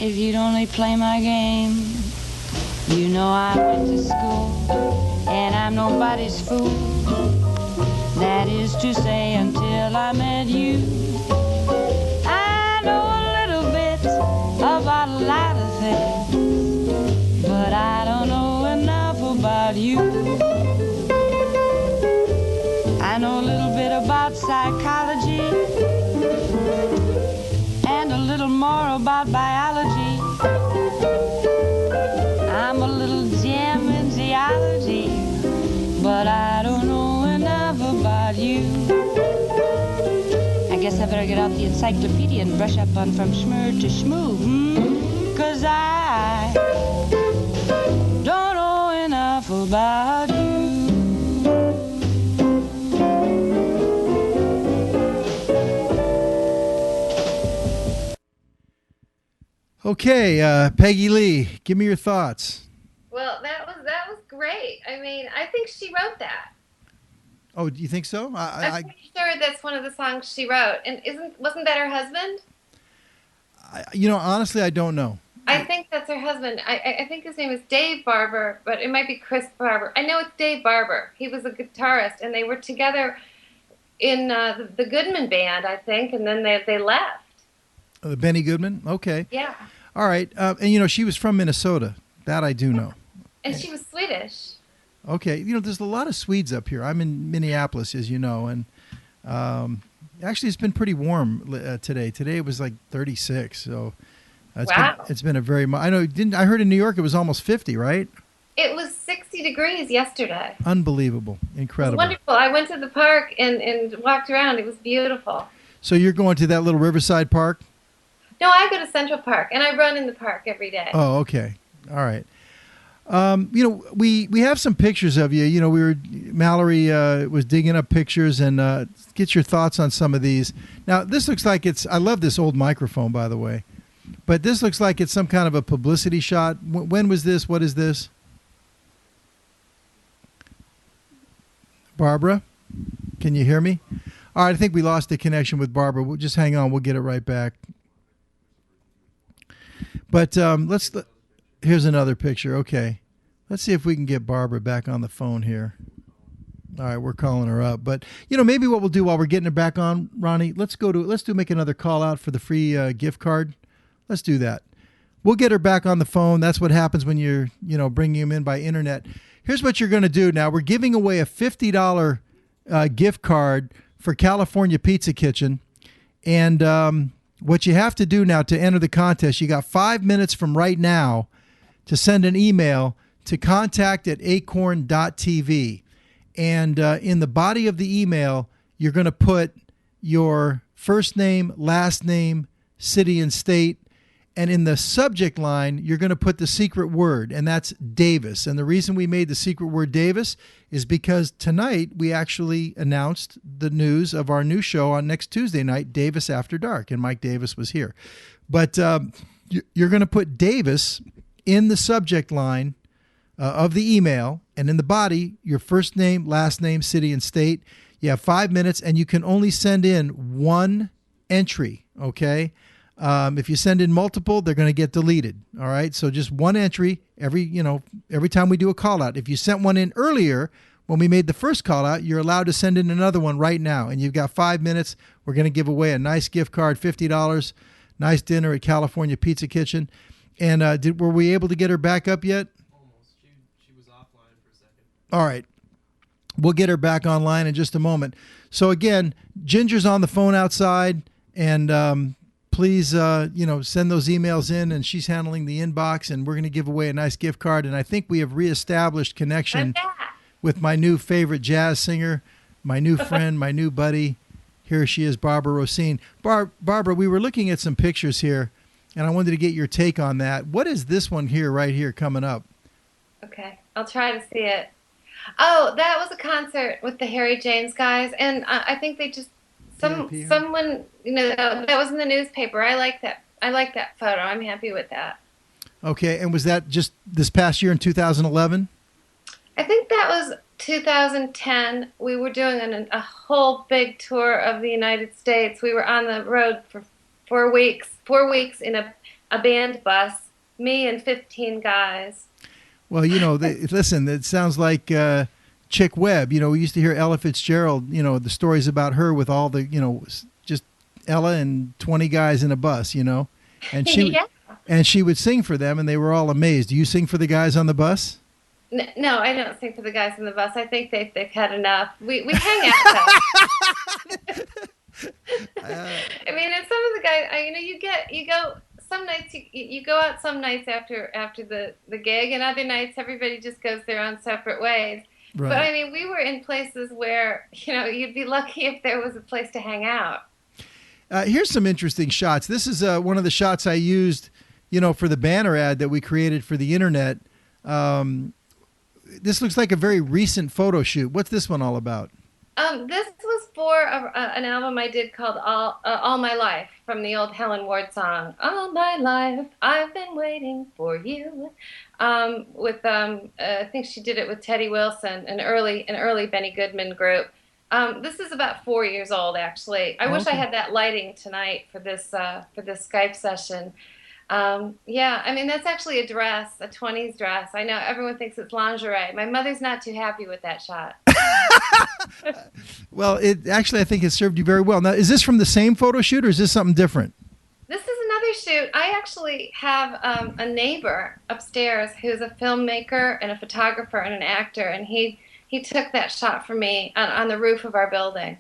If you'd only play my game. You know I went to school, and I'm nobody's fool. That is to say, until I met you. I know a little bit about a lot of things, but I don't know enough about you. I know a little bit about psychology and a little more about biology. I'm a little gem in geology, but I don't know enough about you. I guess I better get out the encyclopedia and brush up on from schmur to schmoo, 'cause I don't know enough about you. Okay, Peggy Lee, give me your thoughts. Well, that was great. I mean, I think she wrote that. Oh, do you think so? I'm pretty sure that's one of the songs she wrote. And wasn't that her husband? Honestly, I don't know. I think that's her husband. I think his name is Dave Barber, but it might be Chris Barber. I know it's Dave Barber. He was a guitarist, and they were together in the Goodman Band, I think, and then they left. Benny Goodman? Okay. Yeah. All right. And, she was from Minnesota. That I do know. And she was Swedish. Okay. There's a lot of Swedes up here. I'm in Minneapolis, as you know, and actually it's been pretty warm today. Today it was like 36, so it's been a very I heard in New York it was almost 50, right? It was 60 degrees yesterday. Unbelievable. Incredible. It was wonderful. I went to the park and walked around. It was beautiful. So you're going to that little Riverside Park? No, I go to Central Park, and I run in the park every day. Oh, okay. All right. We have some pictures of you. Mallory was digging up pictures and get your thoughts on some of these. Now, this looks like I love this old microphone, by the way, but this looks like it's some kind of a publicity shot. When was this? What is this? Barbara, can you hear me? All right, I think we lost the connection with Barbara. We'll just hang on. We'll get it right back. But here's another picture. Okay. Let's see if we can get Barbara back on the phone here. All right, we're calling her up. But, maybe what we'll do while we're getting her back on, Ronnie, let's make another call out for the free gift card. Let's do that. We'll get her back on the phone. That's what happens when you're, bringing them in by internet. Here's what you're going to do now. We're giving away a $50 gift card for California Pizza Kitchen. And what you have to do now to enter the contest, you got 5 minutes from right now to send an email to contact@acorn.tv. And in the body of the email, you're going to put your first name, last name, city and state. And in the subject line, you're going to put the secret word, and that's Davis. And the reason we made the secret word Davis is because tonight we actually announced the news of our new show on next Tuesday night, Davis After Dark, and Mike Davis was here. But you're going to put Davis in the subject line of the email, and in the body, your first name, last name, city, and state. You have 5 minutes, and you can only send in one entry, okay? If you send in multiple, they're going to get deleted. All right. So just one entry every time we do a call out. If you sent one in earlier, when we made the first call out, you're allowed to send in another one right now. And you've got 5 minutes. We're going to give away a nice gift card, $50, nice dinner at California Pizza Kitchen. And were we able to get her back up yet? Almost. She was offline for a second. All right. We'll get her back online in just a moment. So again, Ginger's on the phone outside, and please, send those emails in, and she's handling the inbox, and we're going to give away a nice gift card. And I think we have reestablished connection with my new favorite jazz singer, my new friend, my new buddy. Here she is, Barbara Rosene. Barbara, we were looking at some pictures here, and I wanted to get your take on that. What is this one here, right here, coming up? Okay, I'll try to see it. Oh, that was a concert with the Harry James guys, and I think they just someone that was in the newspaper. I like that photo. I'm happy with that. Okay, and was that just this past year in 2011? I think that was 2010. We were doing a whole big tour of the United States. We were on the road for 4 weeks in a band bus, me and 15 guys. Well, listen, it sounds like Chick Webb. We used to hear Ella Fitzgerald, the stories about her with all the, just Ella and 20 guys in a bus, and she Yeah. and she would sing for them, and they were all amazed. Do you sing for the guys on the bus? No, I don't sing for the guys on the bus. I think they've had enough. We hang out though. I mean, and some of the guys, you go some nights you go out some nights after the gig, and other nights everybody just goes their own separate ways. Right. But I mean, we were in places where you'd be lucky if there was a place to hang out. Here's some interesting shots. This is one of the shots I used, for the banner ad that we created for the internet. This looks like a very recent photo shoot. What's this one all about? This was for an album I did called All My Life, from the old Helen Ward song. All my life, I've been waiting for you. With I think she did it with Teddy Wilson, an early Benny Goodman group. This is about 4 years old, actually. I wish I had that lighting tonight for this Skype session. Yeah, I mean, that's actually a dress, a 20s dress. I know everyone thinks it's lingerie. My mother's not too happy with that shot. Well, I think it served you very well. Now, is this from the same photo shoot, or is this something different? This is another shoot. I actually have a neighbor upstairs who's a filmmaker and a photographer and an actor, and he took that shot for me on the roof of our building.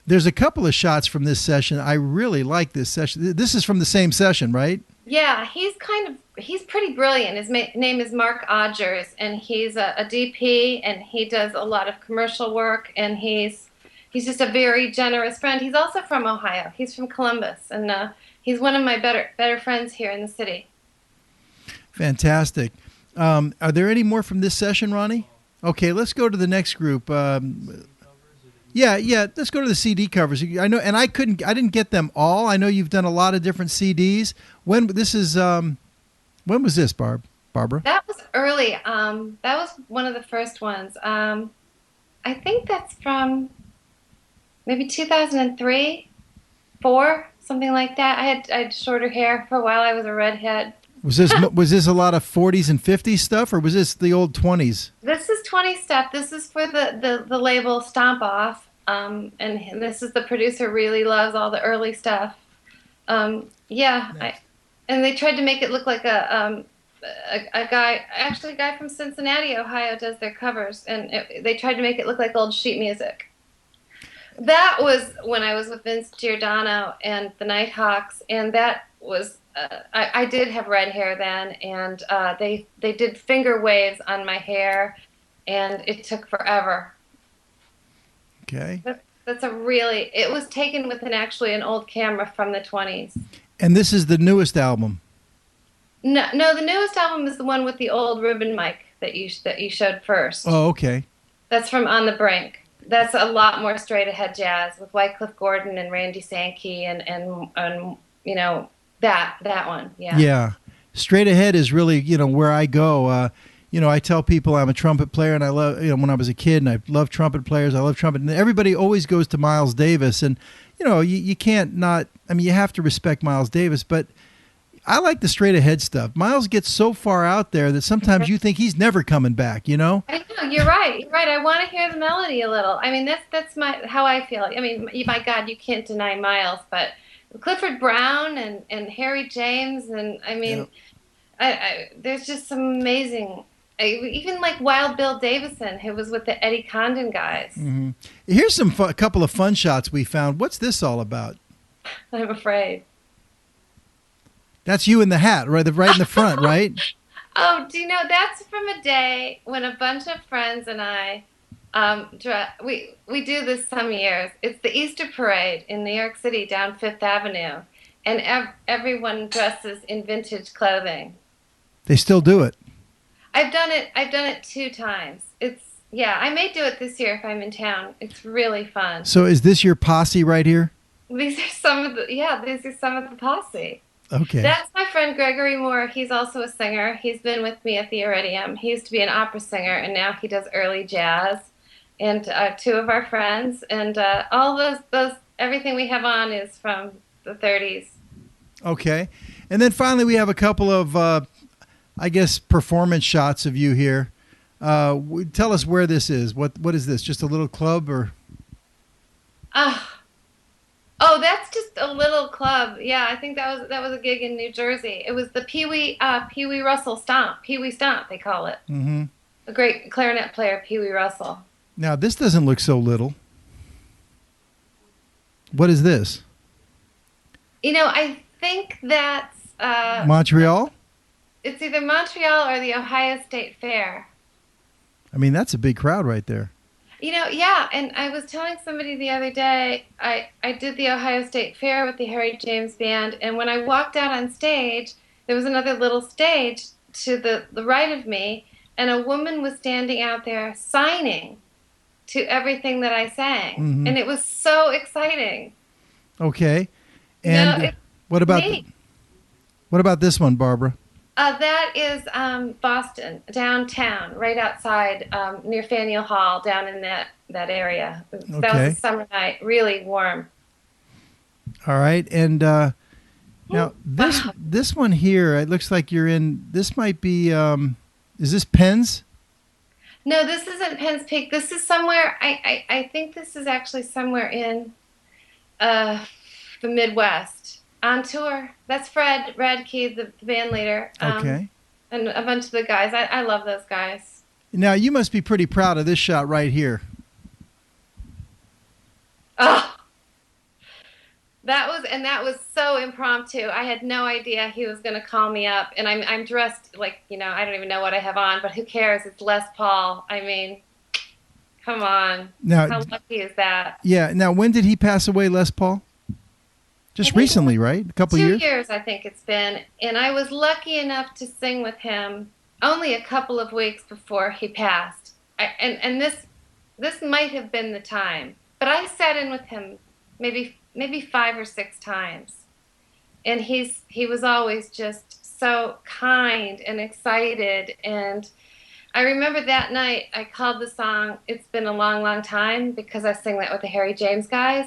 There's a couple of shots from this session. I really like this session. This is from the same session, right? Yeah, he's pretty brilliant. His name is Mark Odgers, and he's a DP, and he does a lot of commercial work, and he's just a very generous friend. He's also from Ohio. He's from Columbus, and he's one of my better friends here in the city. Fantastic. Are there any more from this session, Ronnie? Okay, let's go to the next group. Yeah. Let's go to the CD covers. I know, and I didn't get them all. I know you've done a lot of different CDs. When was this, Barbara? That was early. That was one of the first ones. I think that's from maybe 2003, 4, something like that. I had shorter hair for a while. I was a redhead. Was this a lot of 40s and 50s stuff, or was this the old 20s? This is 20 stuff. This is for the label Stomp Off, and this is the producer really loves all the early stuff. Yeah, nice. And they tried to make it look like a guy from Cincinnati, Ohio, does their covers, and they tried to make it look like old sheet music. That was when I was with Vince Giordano and the Nighthawks, and that was. I did have red hair then, and they did finger waves on my hair, and it took forever. Okay. It was taken with an old camera from the 20s. And this is the newest album? No, the newest album is the one with the old ribbon mic that you showed first. Oh, okay. That's from On the Brink. That's a lot more straight ahead jazz with Wycliffe Gordon and Randy Sankey and that one. Yeah. Yeah. Straight ahead is really, where I go. I tell people I'm a trumpet player, and I love, when I was a kid, and I love trumpet players. I love trumpet. And everybody always goes to Miles Davis. And, you can't not, you have to respect Miles Davis, but I like the straight ahead stuff. Miles gets so far out there that sometimes you think he's never coming back, I know, you're right. I want to hear the melody a little. That's how I feel. My God, you can't deny Miles, but Clifford Brown and Harry James, and there's just some amazing, even like Wild Bill Davison, who was with the Eddie Condon guys. Mm-hmm. Here's a couple of fun shots we found. What's this all about? I'm afraid. That's you in the hat, right in the front, right? Oh, do you know, that's from a day when a bunch of friends and I, we do this some years. It's the Easter Parade in New York City down Fifth Avenue, and everyone dresses in vintage clothing. They still do it. I've done it 2 times. I may do it this year if I'm in town. It's really fun. So is this your posse right here? These are some of the posse. Okay. That's my friend Gregory Moore. He's also a singer. He's been with me at the Iridium. He used to be an opera singer, and now he does early jazz. And 2 of our friends, and all those everything we have on is from the 30s. Okay. And then finally we have a couple of I guess, performance shots of you here. Tell us where this is. What is this? Just a little club or? Oh, that's just a little club. Yeah, I think that was a gig in New Jersey. It was the Pee Wee Russell Stomp. Pee Wee Stomp, they call it. Mm-hmm. A great clarinet player, Pee Wee Russell. Now, this doesn't look so little. What is this? I think that's Montreal? it's either Montreal or the Ohio State Fair. I mean, that's a big crowd right there. Yeah, and I was telling somebody the other day, I did the Ohio State Fair with the Harry James Band, and when I walked out on stage, there was another little stage to the right of me, and a woman was standing out there signing to everything that I sang, Mm-hmm. and it was so exciting. Okay. And what about this one, Barbara? That is Boston, downtown, right outside, near Faneuil Hall, down in that area. That was a summer night, really warm. All right. And now this one here, it looks like you're in, this might be, is this Penn's? No, this isn't Penn's Peak. This is somewhere, I think this is actually somewhere in the Midwest. On tour. That's Fred Radke, the band leader. Okay. And a bunch of the guys. I love those guys. Now, you must be pretty proud of this shot right here. Oh! That was so impromptu. I had no idea he was going to call me up. And I'm dressed like, I don't even know what I have on, but who cares? It's Les Paul. I mean, come on. Now, how lucky is that? Yeah. Now, when did he pass away, Les Paul? Just recently, right? A couple years? 2 years, I think it's been. And I was lucky enough to sing with him only a couple of weeks before he passed. And this might have been the time. But I sat in with him maybe 5 or 6 times. And he was always just so kind and excited. And I remember that night I called the song It's Been a Long, Long Time, because I sang that with the Harry James guys.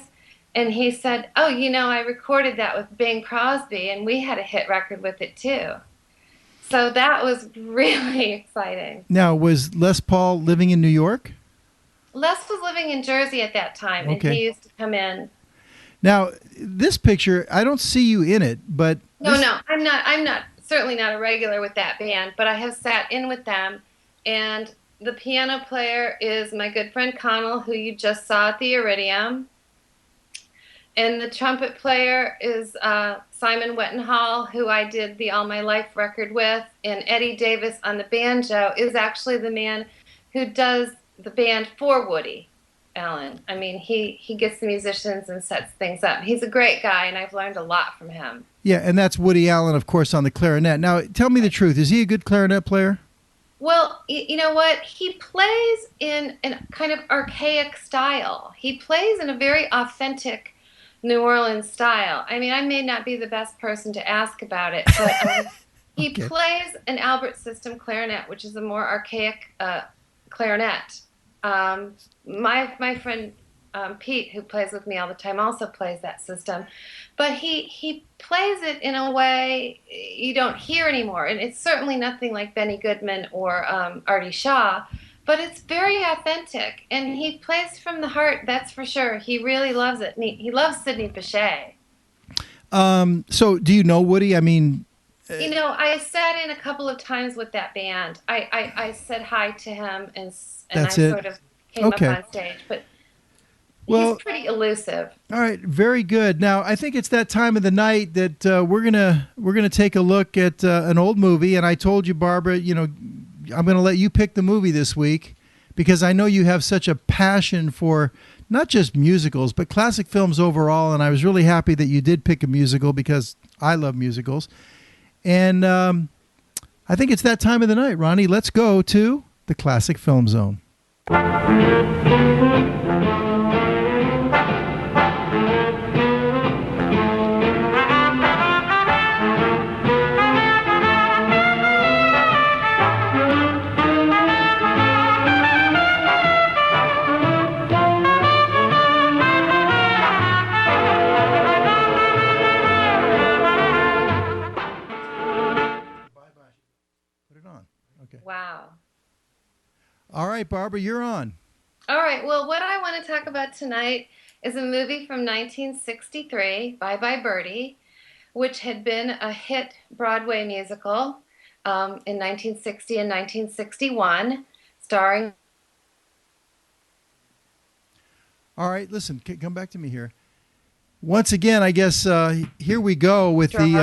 And he said, oh, I recorded that with Bing Crosby, and we had a hit record with it, too. So that was really exciting. Now, was Les Paul living in New York? Les was living in Jersey at that time, and he used to come in. Now, this picture, I don't see you in it, but... No, I'm not, certainly not a regular with that band, but I have sat in with them, and the piano player is my good friend Connell, who you just saw at the Iridium. And the trumpet player is Simon Wettenhall, who I did the All My Life record with. And Eddie Davis on the banjo is actually the man who does the band for Woody Allen. I mean, he gets the musicians and sets things up. He's a great guy, and I've learned a lot from him. Yeah, and that's Woody Allen, of course, on the clarinet. Now, tell me the truth. Is he a good clarinet player? Well, you know what? He plays in a kind of archaic style. He plays in a very authentic New Orleans style. I mean, I may not be the best person to ask about it, but he plays an Albert system clarinet, which is a more archaic clarinet. My friend Pete, who plays with me all the time, also plays that system. But he plays it in a way you don't hear anymore. And it's certainly nothing like Benny Goodman or Artie Shaw. But it's very authentic, and he plays from the heart, that's for sure. He really loves it. And he loves Sidney Bechet. So do you know Woody? I mean... I sat in a couple of times with that band. I said hi to him, and I sort of came up on stage. But he's pretty elusive. All right, very good. Now, I think it's that time of the night that we're gonna take a look at an old movie. And I told you, Barbara, I'm going to let you pick the movie this week because I know you have such a passion for not just musicals, but classic films overall. And I was really happy that you did pick a musical because I love musicals. And I think it's that time of the night, Ronnie. Let's go to the Classic Film Zone. Wow. All right, Barbara, you're on. All right. Well, what I want to talk about tonight is a movie from 1963, Bye Bye Birdie, which had been a hit Broadway musical in 1960 and 1961, starring. All right, listen, come back to me here. Once again, I guess here we go with the.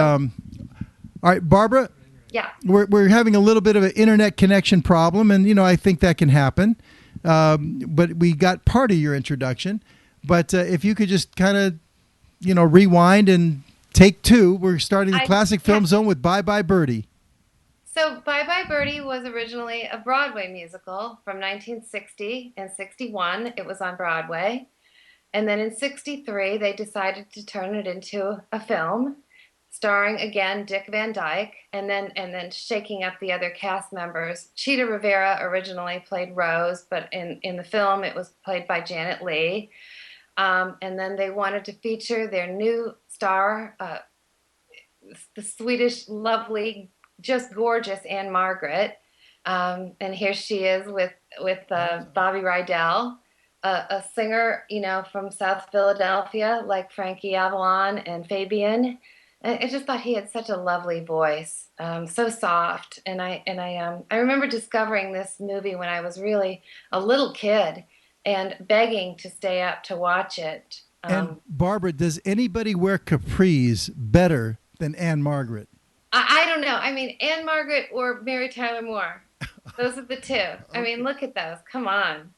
All right, Barbara. Yeah. We're having a little bit of an internet connection problem, and I think that can happen. But we got part of your introduction. But if you could just kind of, rewind and take two. We're starting the Classic Film Zone with Bye Bye Birdie. So Bye Bye Birdie was originally a Broadway musical from 1960 and 61. It was on Broadway. And then in 63, they decided to turn it into a film, starring again Dick Van Dyke, and then shaking up the other cast members. Cheetah Rivera originally played Rose, but in the film it was played by Janet Leigh. And then they wanted to feature their new star, the Swedish, lovely, just gorgeous Anne Margaret. And here she is with Bobby Rydell, a singer, from South Philadelphia, like Frankie Avalon and Fabian. I just thought he had such a lovely voice, so soft. And I remember discovering this movie when I was really a little kid and begging to stay up to watch it. And Barbara, does anybody wear capris better than Anne Margaret? I don't know. I mean, Anne Margaret or Mary Tyler Moore. Those are the two. Okay. I mean, look at those. Come on.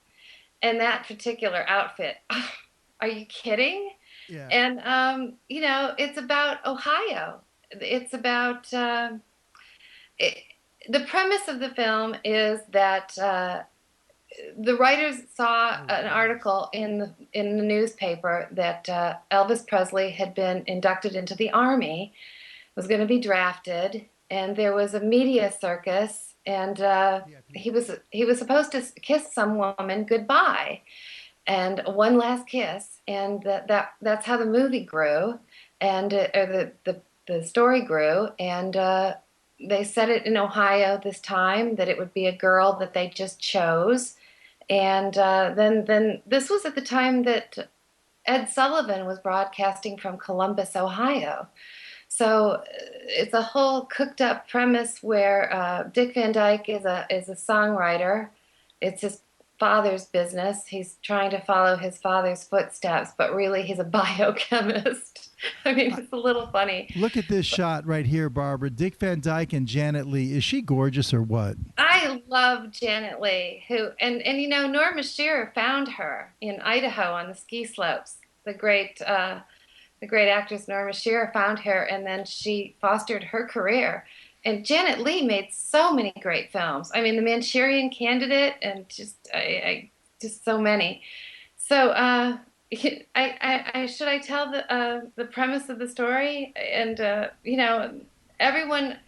And that particular outfit. Are you kidding? Yeah. And, it's about Ohio. It's about the premise of the film is that the writers saw an article in the newspaper that Elvis Presley had been inducted into the Army, was going to be drafted, and there was a media circus, and he was supposed to kiss some woman goodbye, and one last kiss, and that's how the movie grew, and the story grew, and they set it in Ohio this time, that it would be a girl that they just chose. And then this was at the time that Ed Sullivan was broadcasting from Columbus, Ohio. So it's a whole cooked up premise where Dick Van Dyke is a songwriter. It's his father's business. He's trying to follow his father's footsteps, but really he's a biochemist. I mean, it's a little funny. Look at this shot right here, Barbara. Dick Van Dyke and Janet Leigh. Is she gorgeous or what? I love Janet Leigh, and Norma Shearer found her in Idaho on the ski slopes. The great actress Norma Shearer found her, and then she fostered her career. And Janet Leigh made so many great films. I mean, The Manchurian Candidate, and just so many. So should I tell the premise of the story? And everyone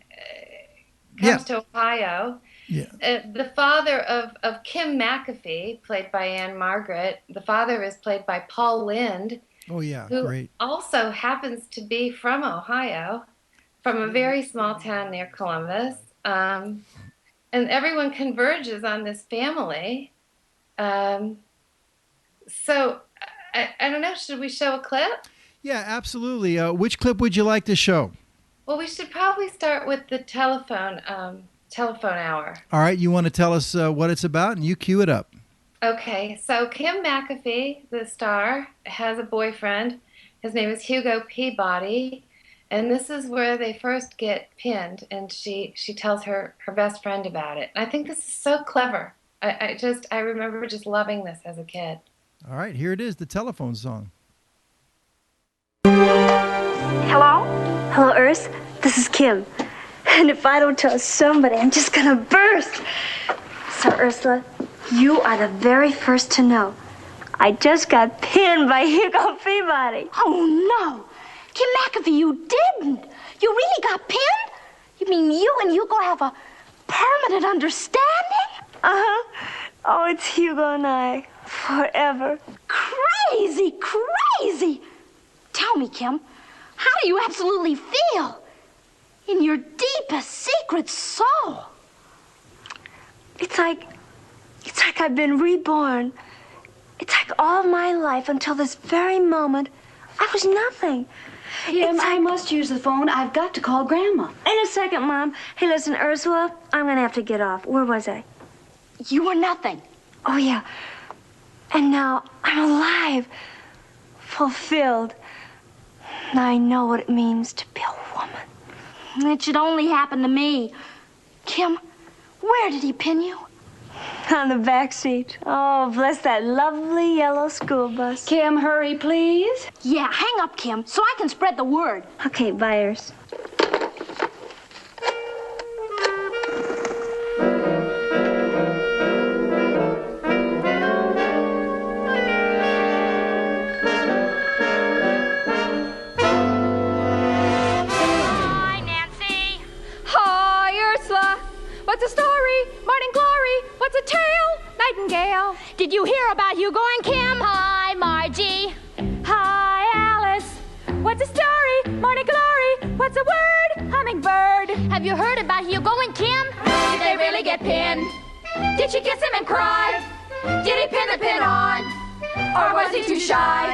comes to Ohio. Yeah. The father of Kim McAfee, played by Anne Margaret, the father is played by Paul Lynde. Oh yeah, who great. Also happens to be from Ohio, from a very small town near Columbus. And everyone converges on this family. So I don't know, should we show a clip? Yeah, absolutely. Which clip would you like to show? Well, we should probably start with the telephone hour. All right, you want to tell us what it's about, and you cue it up. Okay, so Kim McAfee, the star, has a boyfriend. His name is Hugo Peabody, and this is where they first get pinned, and she tells her best friend about it. And I think this is so clever. I remember just loving this as a kid. All right, here it is, the telephone song. Hello? Hello, Earth. This is Kim. And if I don't tell somebody, I'm just gonna burst. So, Ursula, you are the very first to know. I just got pinned by Hugo Peabody. Oh, no. Kim McAfee, you didn't. You really got pinned? You mean you and Hugo have a permanent understanding? Uh-huh. Oh, it's Hugo and I. Forever. Crazy, crazy. Tell me, Kim, how do you absolutely feel? In your deepest secret soul? It's like I've been reborn. It's like all my life until this very moment, I was nothing. Kim, I must use the phone. I've got to call Grandma. In a second, Mom. Hey, listen, Ursula, I'm gonna have to get off. Where was I? You were nothing. Oh, yeah. And now I'm alive, fulfilled. Now I know what it means to be a woman. It should only happen to me. Kim, where did he pin you? On the back seat. Oh, bless that lovely yellow school bus. Kim, hurry, please. Yeah, hang up, Kim, so I can spread the word. Okay, buyers. Hi, Nancy. Hi, Ursula. What's the story? Morning glory. What's a tale? Nightingale. Did you hear about Hugo and Kim? Hi, Margie. Hi, Alice. What's a story? Morning glory. What's a word? Hummingbird. Have you heard about Hugo and Kim? Did they really get pinned? Did she kiss him and cry? Did he pin the pin on? Or was he too shy?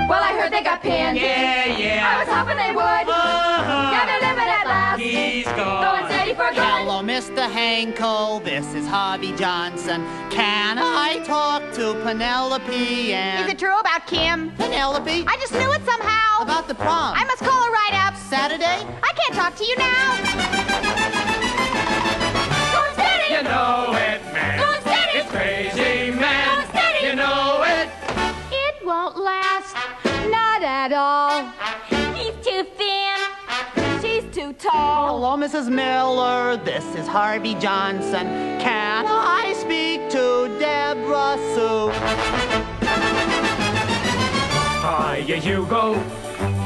Well, I heard they got pinned. Yeah. I was hoping they would. Now they're living at last. He's gone. Going steady for good. Hello, Mr. Hankel. This is Harvey Johnson. Can I talk to Penelope and... Is it true about Kim? Penelope? I just knew it somehow. About the prom. I must call her right up. Saturday? I can't talk to you now. Going steady. You know it, man. Going steady. It's crazy, man. Going steady. You know it. It won't last. Not at all. He's too thin. She's too tall. Hello, Mrs. Miller. This is Harvey Johnson. Can I speak to Deborah Sue? Hiya, Hugo.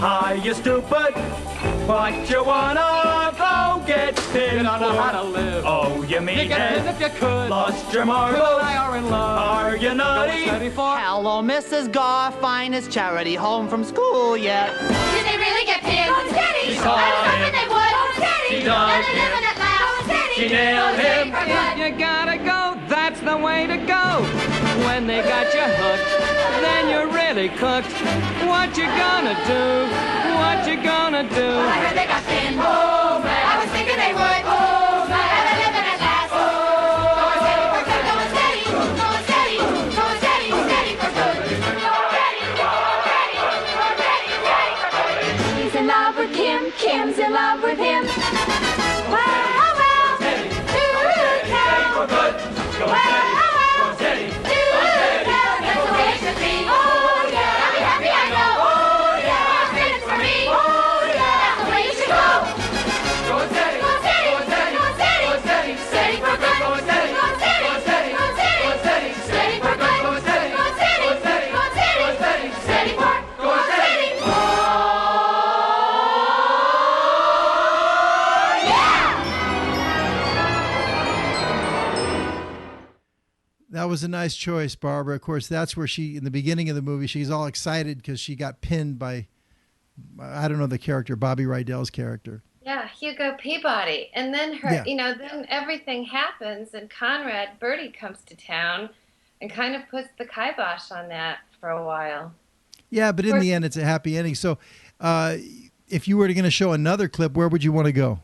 Hiya, stupid. What you wanna go get pinned You don't know for? how to live. Oh, you mean You get pinned if you could. Lost your Bill marbles? and I are in love. Are you naughty? Going steady for... Hello, Mrs. Garfine. Is Charity home from school yet? Did they really get pinned? Going steady. She I saw was him. hoping they would. Going steady. She Now dug they're living at last. Going steady. She nailed Going steady him. for good. You gotta go, that's the way to go. When they got you hooked, then you're really cooked. What you gonna do? What you gonna do? I heard they got pinned. Oh, man. I was thinking they would. Oh, man. Now they're living at last. Going steady for good. Going steady. Going steady. Going steady. Steady for good. Going steady. Going steady. Going steady. Steady for good. He's in love with Kim. Kim's in love with him. Well, oh, well. Do tell. Well, oh, well. Do tell. That's the way it should be. Oh, yeah. I'll be happy, I know. Oh, yeah. It's for me. Oh, yeah. That's the way you should go. Going steady. Going steady. Going steady. Going steady. Going steady. Steady for good. Going steady. Going steady. Going steady. Going steady. Going steady. Steady for good. Going steady. Going steady. Going steady. Going steady. Going steady. Steady for. Going steady. That was a nice choice, Barbara. Of course, that's where she, in the beginning of the movie, she's all excited because she got pinned by, I don't know the character, Bobby Rydell's character. Yeah, Hugo Peabody. And then her, Yeah. then everything happens and Conrad, Birdie comes to town and kind of puts the kibosh on that for a while. Yeah, but in the end, it's a happy ending. So if you were going to show another clip, where would you want to go?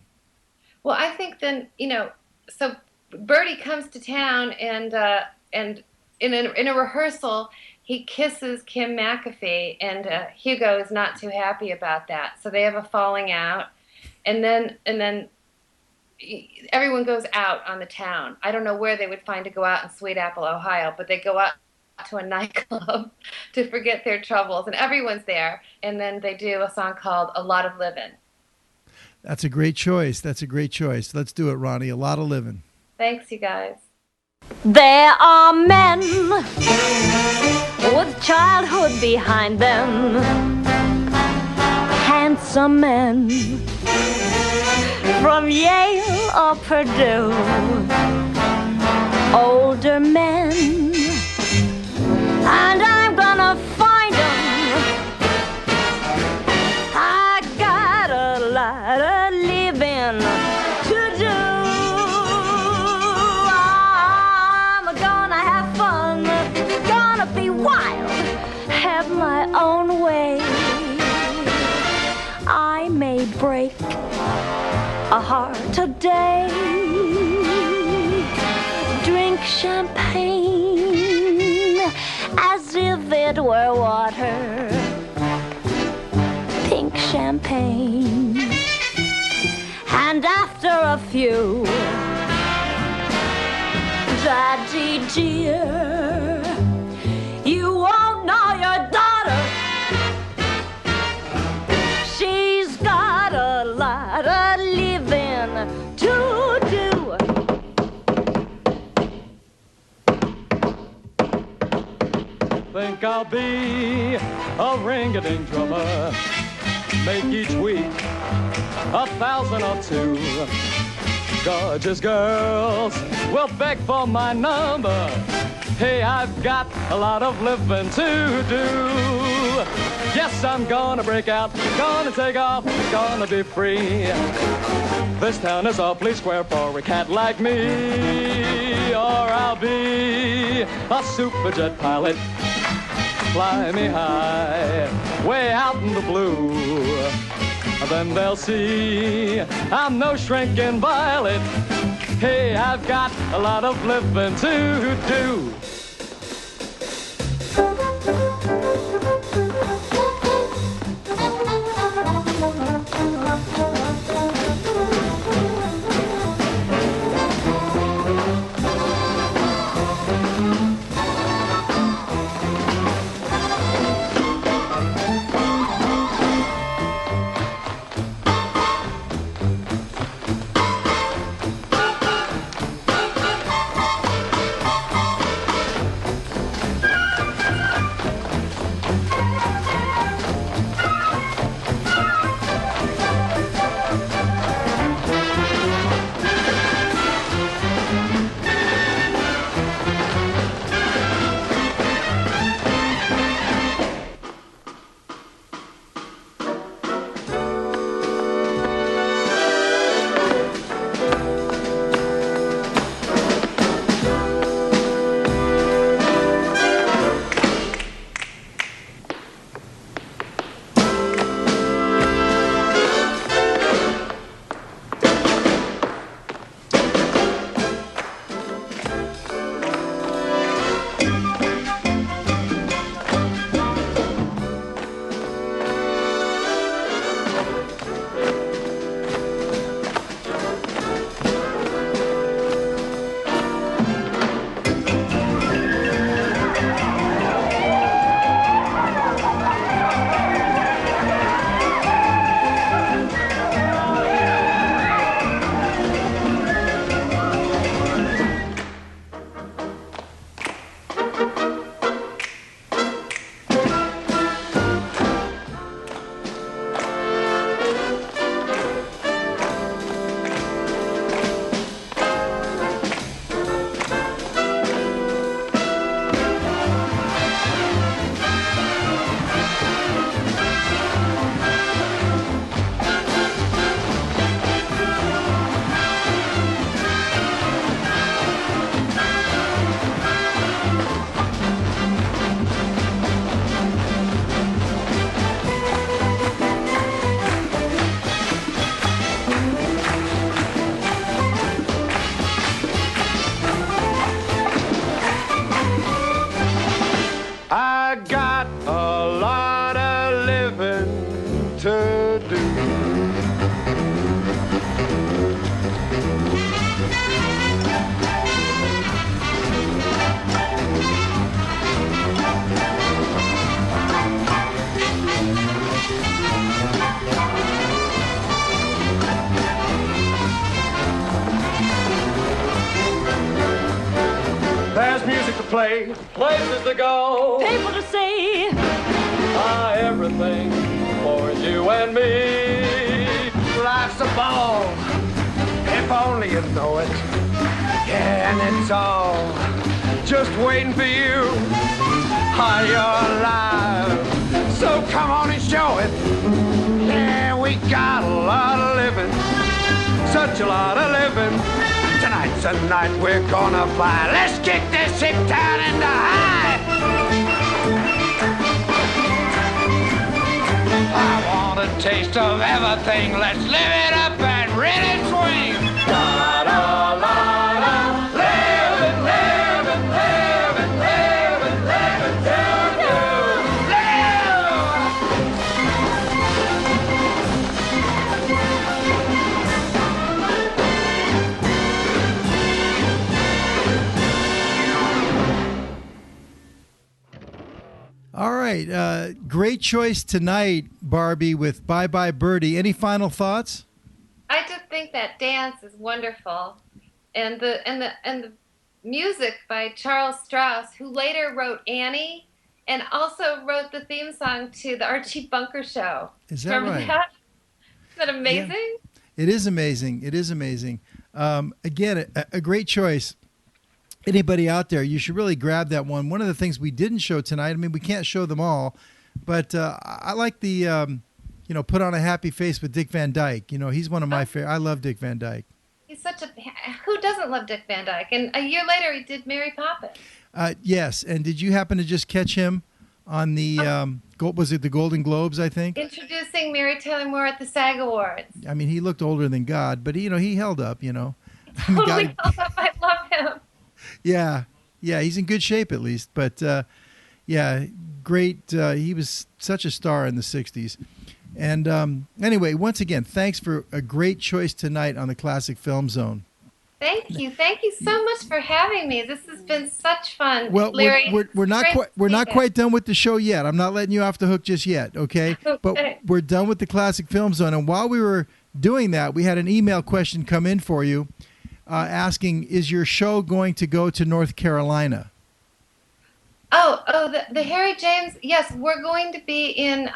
Well, I think then, so Birdie comes to town and in a rehearsal, he kisses Kim McAfee, and Hugo is not too happy about that. So they have a falling out, and then everyone goes out on the town. I don't know where they would find to go out in Sweet Apple, Ohio, but they go out to a nightclub to forget their troubles, and everyone's there. And then they do a song called "A Lot of Livin'." That's a great choice. That's a great choice. Let's do it, Ronnie. A lot of living. Thanks, you guys. There are men with childhood behind them, handsome men from Yale or Purdue, older men, and I'm gonna find them. I got a lot of living to do. a heart a day. Drink champagne as if it were water. Pink champagne. And after a few, Daddy dear, you won't know your daughter. She's got a lot of living to do. Think I'll be a ring-a-ding drummer. Make each week 1,000 or 2. Gorgeous girls will beg for my number. Hey, I've got a lot of living to do. Yes, I'm gonna break out, gonna take off, gonna be free. This town is awfully square for a cat like me. Or I'll be a super jet pilot. Fly me high, way out in the blue. Then they'll see I'm no shrinking violet. Hey, I've got a lot of living to do. Play, places to go, people to see, everything for you and me. Life's a ball, if only you know it. Yeah, and it's all just waiting for you. Are you alive? So come on and show it. Yeah, we got a lot of living, such a lot of living. Tonight's a night we're gonna fly. Let's kick this ship down into high. I want a taste of everything. Let's live it up and read it right. Great choice tonight, Barbie, with Bye Bye Birdie. Any final thoughts? I just think that dance is wonderful, and the music by Charles Strauss, who later wrote Annie, and also wrote the theme song to the Archie Bunker Show. Is that Remember right? that? Isn't that amazing? Yeah. It is amazing. It is amazing. Again, a great choice. Anybody out there, you should really grab that one. One of the things we didn't show tonight, I mean, we can't show them all, but I like the, Put on a Happy Face with Dick Van Dyke. He's one of my favorite. I love Dick Van Dyke. He's such a... Who doesn't love Dick Van Dyke? And a year later, he did Mary Poppins. Yes, and did you happen to just catch him on the, was it the Golden Globes, I think? Introducing Mary Tyler Moore at the SAG Awards. I mean, he looked older than God, but, he held up, Totally held up. I love him. Yeah, he's in good shape at least. But great. He was such a star in the '60s. And anyway, once again, thanks for a great choice tonight on the Classic Film Zone. Thank you so much for having me. This has been such fun. Well, Larry, we're not quite done with the show yet. I'm not letting you off the hook just yet. Okay, but we're done with the Classic Film Zone. And while we were doing that, we had an email question come in for you. Asking, is your show going to go to North Carolina? The Harry James. Yes, we're going to be in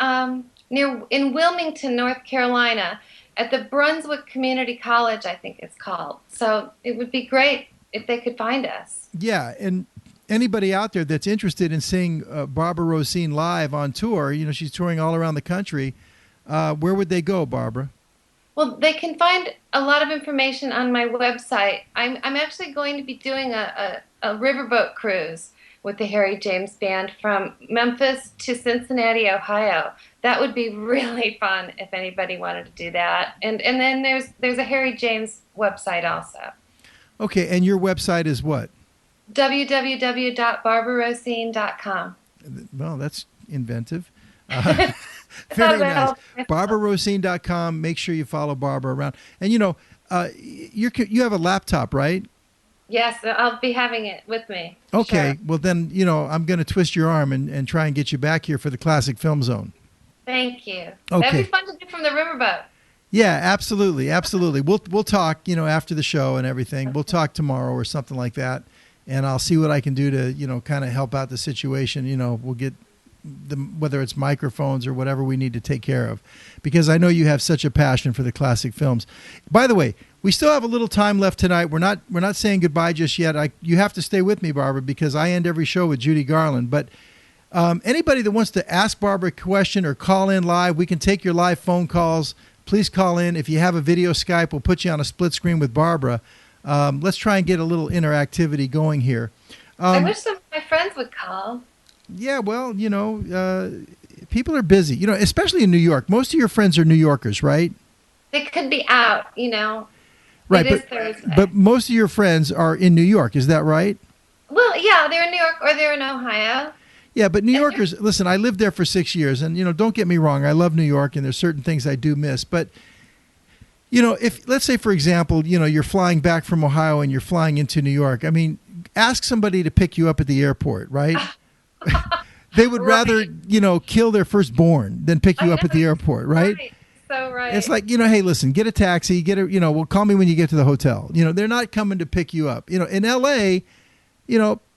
Wilmington, North Carolina, at the Brunswick Community College, I think it's called. So it would be great if they could find us. Yeah, and anybody out there that's interested in seeing Barbara Rosene live on tour, she's touring all around the country. Where would they go, Barbara? Well, they can find a lot of information on my website. I'm actually going to be doing a riverboat cruise with the Harry James Band from Memphis to Cincinnati, Ohio. That would be really fun if anybody wanted to do that. And then there's a Harry James website also. Okay, and your website is what? www.barbararosene.com. Well, that's inventive. Very nice. BarbaraRosene.com. Make sure you follow Barbara around. And you have a laptop, right? Yes, I'll be having it with me. Okay. Sure. Well, then, I'm going to twist your arm and try and get you back here for the Classic Film Zone. Thank you. Okay. That'd be fun to do from the riverboat. Yeah, absolutely. Absolutely. We'll talk, after the show and everything. We'll talk tomorrow or something like that. And I'll see what I can do to, kind of help out the situation. We'll get whether it's microphones or whatever we need to take care of, because I know you have such a passion for the classic films. By the way, we still have a little time left tonight. We're not saying goodbye just yet. You have to stay with me, Barbara, because I end every show with Judy Garland. But anybody that wants to ask Barbara a question or call in live, we can take your live phone calls. Please call in. If you have a video Skype, we'll put you on a split screen with Barbara. Let's try and get a little interactivity going here. I wish some of my friends would call. Yeah, well, people are busy, especially in New York. Most of your friends are New Yorkers, right? They could be out, Right, It is Thursday. but most of your friends are in New York. Is that right? Well, yeah, they're in New York or they're in Ohio. Yeah, but New Yorkers, listen, I lived there for 6 years, and, don't get me wrong, I love New York, and there's certain things I do miss. But, if, let's say, for example, you're flying back from Ohio and you're flying into New York, I mean, ask somebody to pick you up at the airport, right? They would rather, kill their firstborn than pick you up at the airport, right? So right. It's like, hey, listen, get a taxi, well, call me when you get to the hotel. They're not coming to pick you up. In L.A.,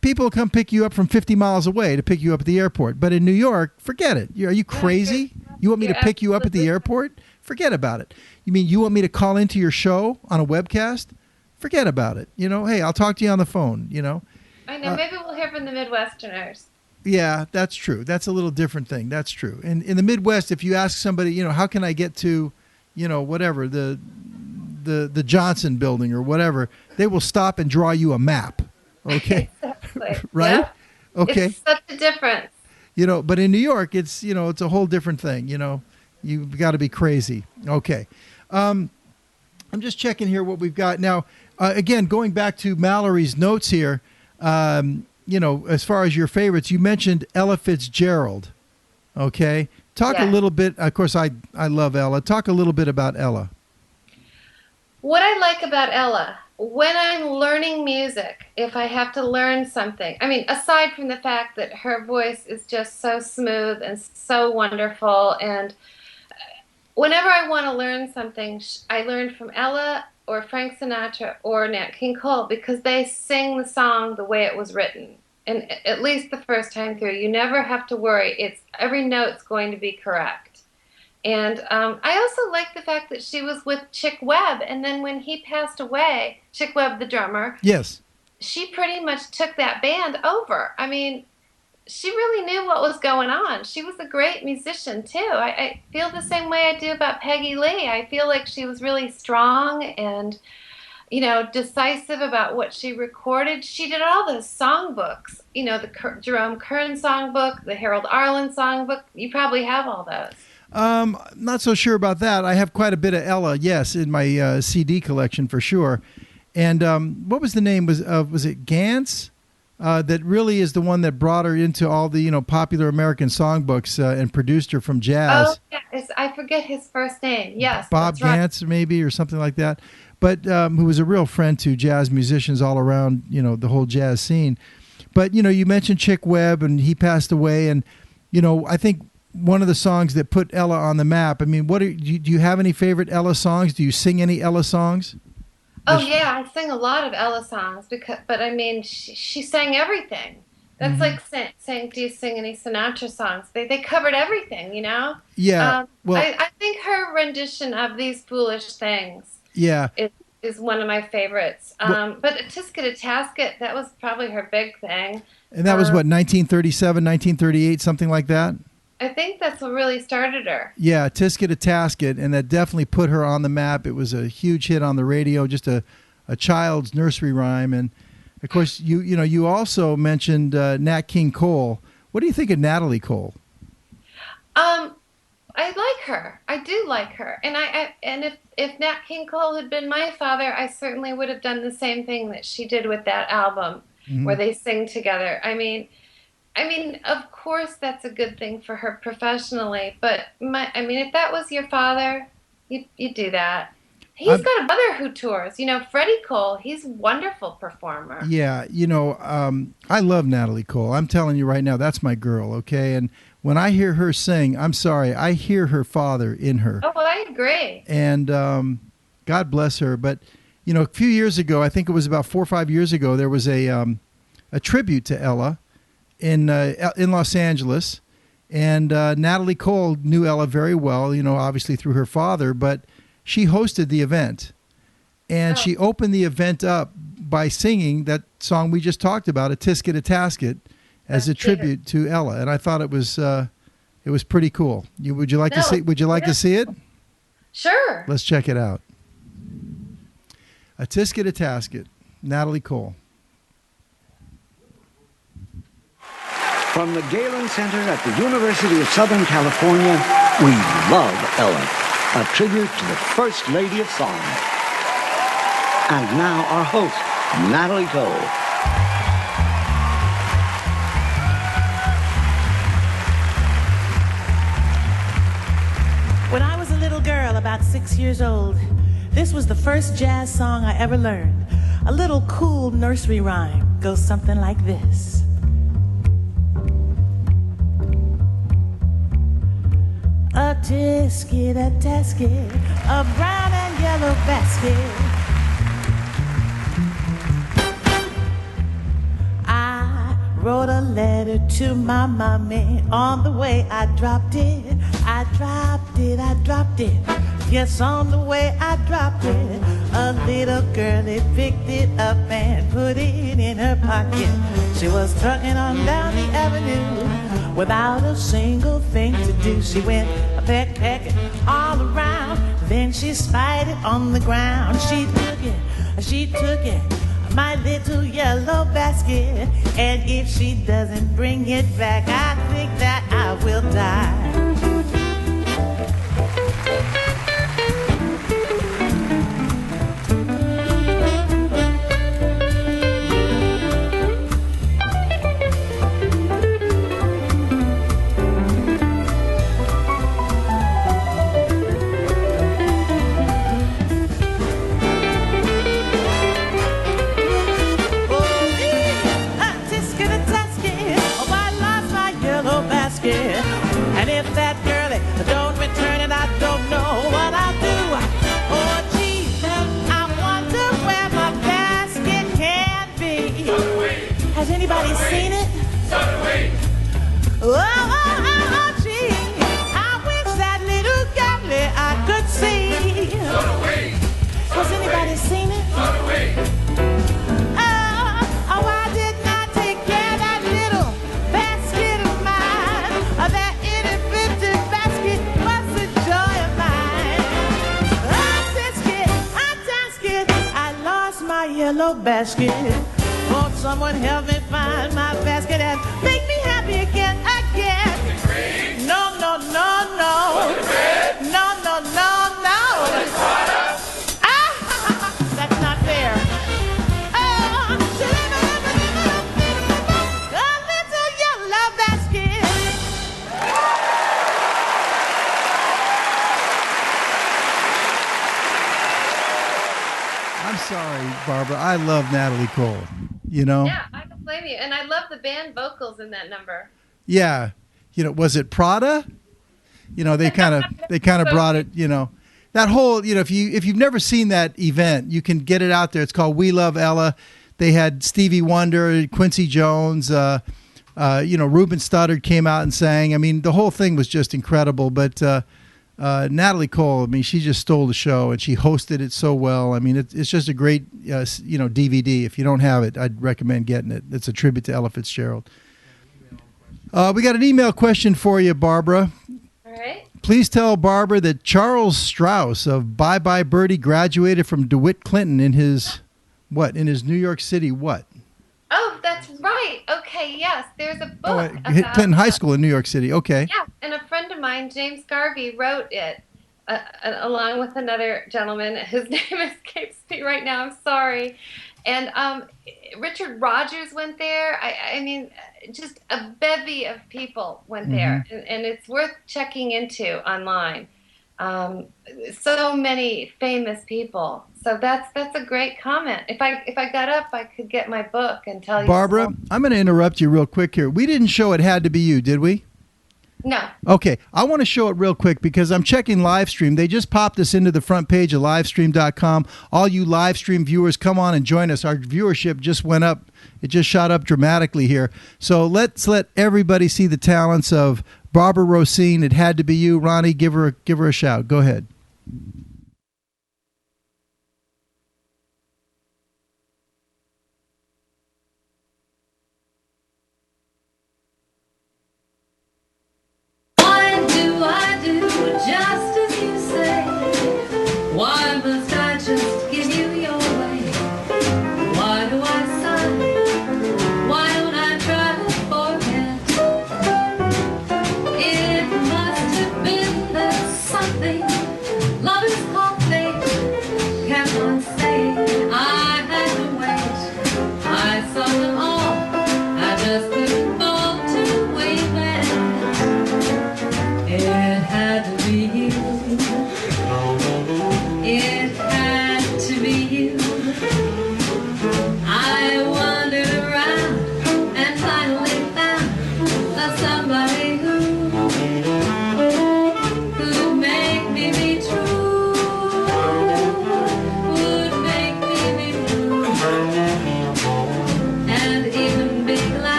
people come pick you up from 50 miles away to pick you up at the airport. But in New York, forget it. Are you crazy? You want me to pick you up at the airport? Forget about it. You mean you want me to call into your show on a webcast? Forget about it. Hey, I'll talk to you on the phone, I know. Maybe we'll hear from the Midwesterners. Yeah, that's true. That's a little different thing. That's true. And in the Midwest, if you ask somebody, how can I get to, whatever, the Johnson building or whatever, they will stop and draw you a map. Okay. Exactly. Right? Yeah. Okay. It's such a difference. But in New York, it's, it's a whole different thing. You've got to be crazy. Okay. I'm just checking here what we've got now. Again, going back to Mallory's notes here, as far as your favorites, you mentioned Ella Fitzgerald. Okay. Talk a little bit. Of course, I love Ella. Talk a little bit about Ella. What I like about Ella when I'm learning music, if I have to learn something, I mean, aside from the fact that her voice is just so smooth and so wonderful, and whenever I want to learn something, I learn from Ella or Frank Sinatra or Nat King Cole, because they sing the song the way it was written. And at least the first time through, you never have to worry. It's every note's going to be correct. And I also like the fact that she was with Chick Webb, and then when he passed away, Chick Webb, the drummer, Yes. she pretty much took that band over. I mean, she really knew what was going on. She was a great musician, too. I feel the same way I do about Peggy Lee. I feel like she was really strong and, you know, decisive about what she recorded. She did all those songbooks, you know, the Jerome Kern songbook, the Harold Arlen songbook. You probably have all those. Not so sure about that. I have quite a bit of Ella, yes, in my CD collection for sure. And what was the name? Was it Gantz? That really is the one that brought her into all the, you know, popular American songbooks and produced her from jazz. Oh, yeah, I forget his first name. Yes, Bob that's right. Gantz, maybe, or something like that. But who was a real friend to jazz musicians all around, you know, the whole jazz scene. But, you know, you mentioned Chick Webb, and he passed away. And, you know, I think one of the songs that put Ella on the map, I mean, do you have any favorite Ella songs? Do you sing any Ella songs? Oh, yeah, I sing a lot of Ella songs, but I mean, she sang everything. That's like saying, do you sing any Sinatra songs? They covered everything, you know? Yeah. Well, I think her rendition of These Foolish Things yeah. is one of my favorites. But A-Tisket A-Tasket, that was probably her big thing. And that was what, 1937, 1938, something like that? I think that's what really started her. Yeah, A-Tisket A-Tasket, and that definitely put her on the map. It was a huge hit on the radio, just a child's nursery rhyme. And, of course, you also mentioned Nat King Cole. What do you think of Natalie Cole? I like her. I do like her. And if Nat King Cole had been my father, I certainly would have done the same thing that she did with that album where they sing together. I mean, of course, that's a good thing for her professionally. But if that was your father, you'd do that. He's got a brother who tours. You know, Freddie Cole. He's a wonderful performer. Yeah, you know, I love Natalie Cole. I'm telling you right now, that's my girl. Okay, and when I hear her sing, I'm sorry, I hear her father in her. Oh, well, I agree. And God bless her. But you know, a few years ago, I think it was about 4 or 5 years ago, there was a tribute to Ella in Los Angeles, and Natalie Cole knew Ella very well, you know, obviously through her father, but she hosted the event, and she opened the event up by singing that song we just talked about, A-Tisket A-Tasket, as a tribute to Ella, and I thought it was pretty cool. Would you like to see it? Sure. Let's check it out. A-Tisket A-Tasket, Natalie Cole. From the Galen Center at the University of Southern California, we love Ella, a tribute to the First Lady of Song. And now our host, Natalie Cole. When I was a little girl, about 6 years old, this was the first jazz song I ever learned. A little cool nursery rhyme goes something like this. A-Tisket A-Tasket, a brown and yellow basket. I wrote a letter to my mommy. On the way I dropped it. Yes, on the way I dropped it. A little girlie picked it up and put it in her pocket. She was trucking on down the avenue without a single thing to do. She went pecking all around. Then she spied it on the ground. She took it, my little yellow basket. And if she doesn't bring it back, I think that I will die. anybody seen it? So do we. Oh, gee, I wish that little girlie I could see. So do we. Has anybody seen it? So do we. Oh, I did not take care of that little basket of mine. That itty bitty basket was a joy of mine. A-Tisket, I lost my yellow basket. Won't someone help me find my basket and make me happy again? No, no, no, no. No, no, no, no. That's not fair. Oh, a little yellow basket. I'm sorry, Barbara. I love Natalie Cole. You know? Yeah, I don't blame you. And I love the band vocals in that number. Yeah. You know, was it Prada? You know, they kind of brought it, you know. That whole, you know, if you've never seen that event, you can get it out there. It's called We Love Ella. They had Stevie Wonder, Quincy Jones, you know, Ruben Studdard came out and sang. I mean, the whole thing was just incredible. But Natalie Cole, I mean, she just stole the show and she hosted it so well. I mean, it's just a great, you know, DVD. If you don't have it, I'd recommend getting it. It's a tribute to Ella Fitzgerald. We got an email question for you, Barbara. All right. Please tell Barbara that Charles Strauss of Bye Bye Birdie graduated from DeWitt Clinton in his New York City what? Oh, that's right. Okay, yes. There's a book Hit Clinton High School in New York City. Okay. Yeah, and a friend of mine, James Garvey, wrote it along with another gentleman. His name escapes me right now. I'm sorry. And Richard Rogers went there. I mean, just a bevy of people went there, and it's worth checking into online. So many famous people. So that's a great comment. If I got up, I could get my book and tell you. Barbara, I'm going to interrupt you real quick here. We didn't show It Had to Be You, did we? No. Okay, I want to show it real quick because I'm checking live stream. They just popped us into the front page of livestream.com. All you live stream viewers, come on and join us. Our viewership just went up. It just shot up dramatically here. So let's let everybody see the talents of Barbara Rosene. It Had to Be You. Ronnie, give her a shout. Go ahead. Just as you say, why must I just give you your way? Why do I sigh? Why don't I try to forget? It must have been that something lovers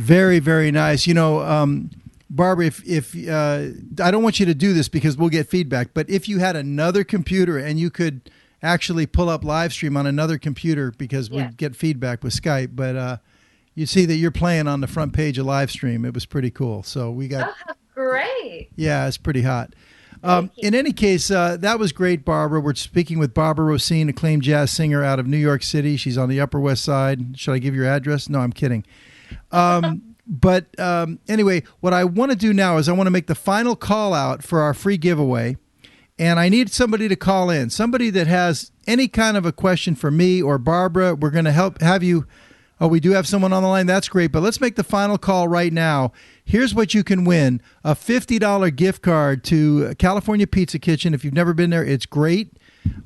Very, very nice. Barbara, if I don't want you to do this because we'll get feedback, but if you had another computer and you could actually pull up live stream on another computer, because we'd get feedback with Skype, but you see that you're playing on the front page of live stream. It was pretty cool. So we got great. Yeah, it's pretty hot. In any case, that was great, Barbara. We're speaking with Barbara Rosene, acclaimed jazz singer out of New York City. She's on the Upper West Side. Should I give your address? No, I'm kidding. But anyway, what I want to do now is I want to make the final call out for our free giveaway. And I need somebody to call in, somebody that has any kind of a question for me or Barbara. We're going to have you. Oh, we do have someone on the line. That's great. But let's make the final call right now. Here's what you can win: a $50 gift card to California Pizza Kitchen. If you've never been there, it's great.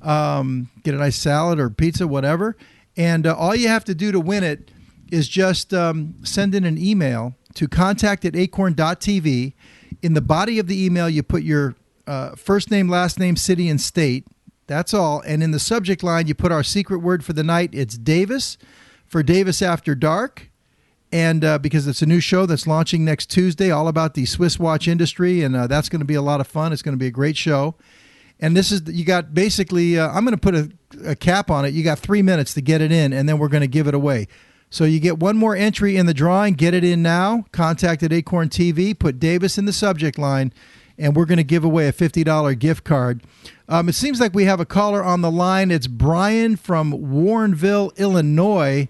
Get a nice salad or pizza, whatever. And all you have to do to win it is just send in an email to contact@acorn.tv. In the body of the email, you put your first name, last name, city, and state. That's all. And in the subject line, you put our secret word for the night. It's Davis, for Davis After Dark. And because it's a new show that's launching next Tuesday, all about the Swiss watch industry. And that's going to be a lot of fun. It's going to be a great show. And this is, you got basically, I'm going to put a cap on it. You got 3 minutes to get it in, and then we're going to give it away. So you get one more entry in the drawing. Get it in now. Contact Acorn TV. Put Davis in the subject line, and we're going to give away a $50 gift card. It seems like we have a caller on the line. It's Brian from Warrenville, Illinois.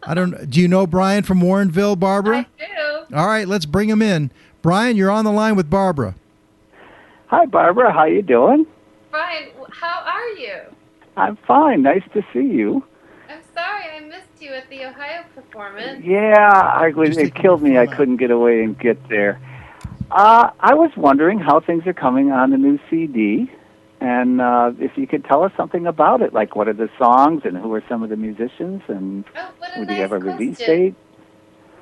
Do you know Brian from Warrenville, Barbara? I do. All right, let's bring him in. Brian, you're on the line with Barbara. Hi, Barbara. How you doing? Brian, how are you? I'm fine. Nice to see you. I'm sorry I missed you at the Ohio performance. Yeah, it killed me. I couldn't get away and get there. I was wondering how things are coming on the new CD, and if you could tell us something about it, like what are the songs and who are some of the musicians, and would you have a release date?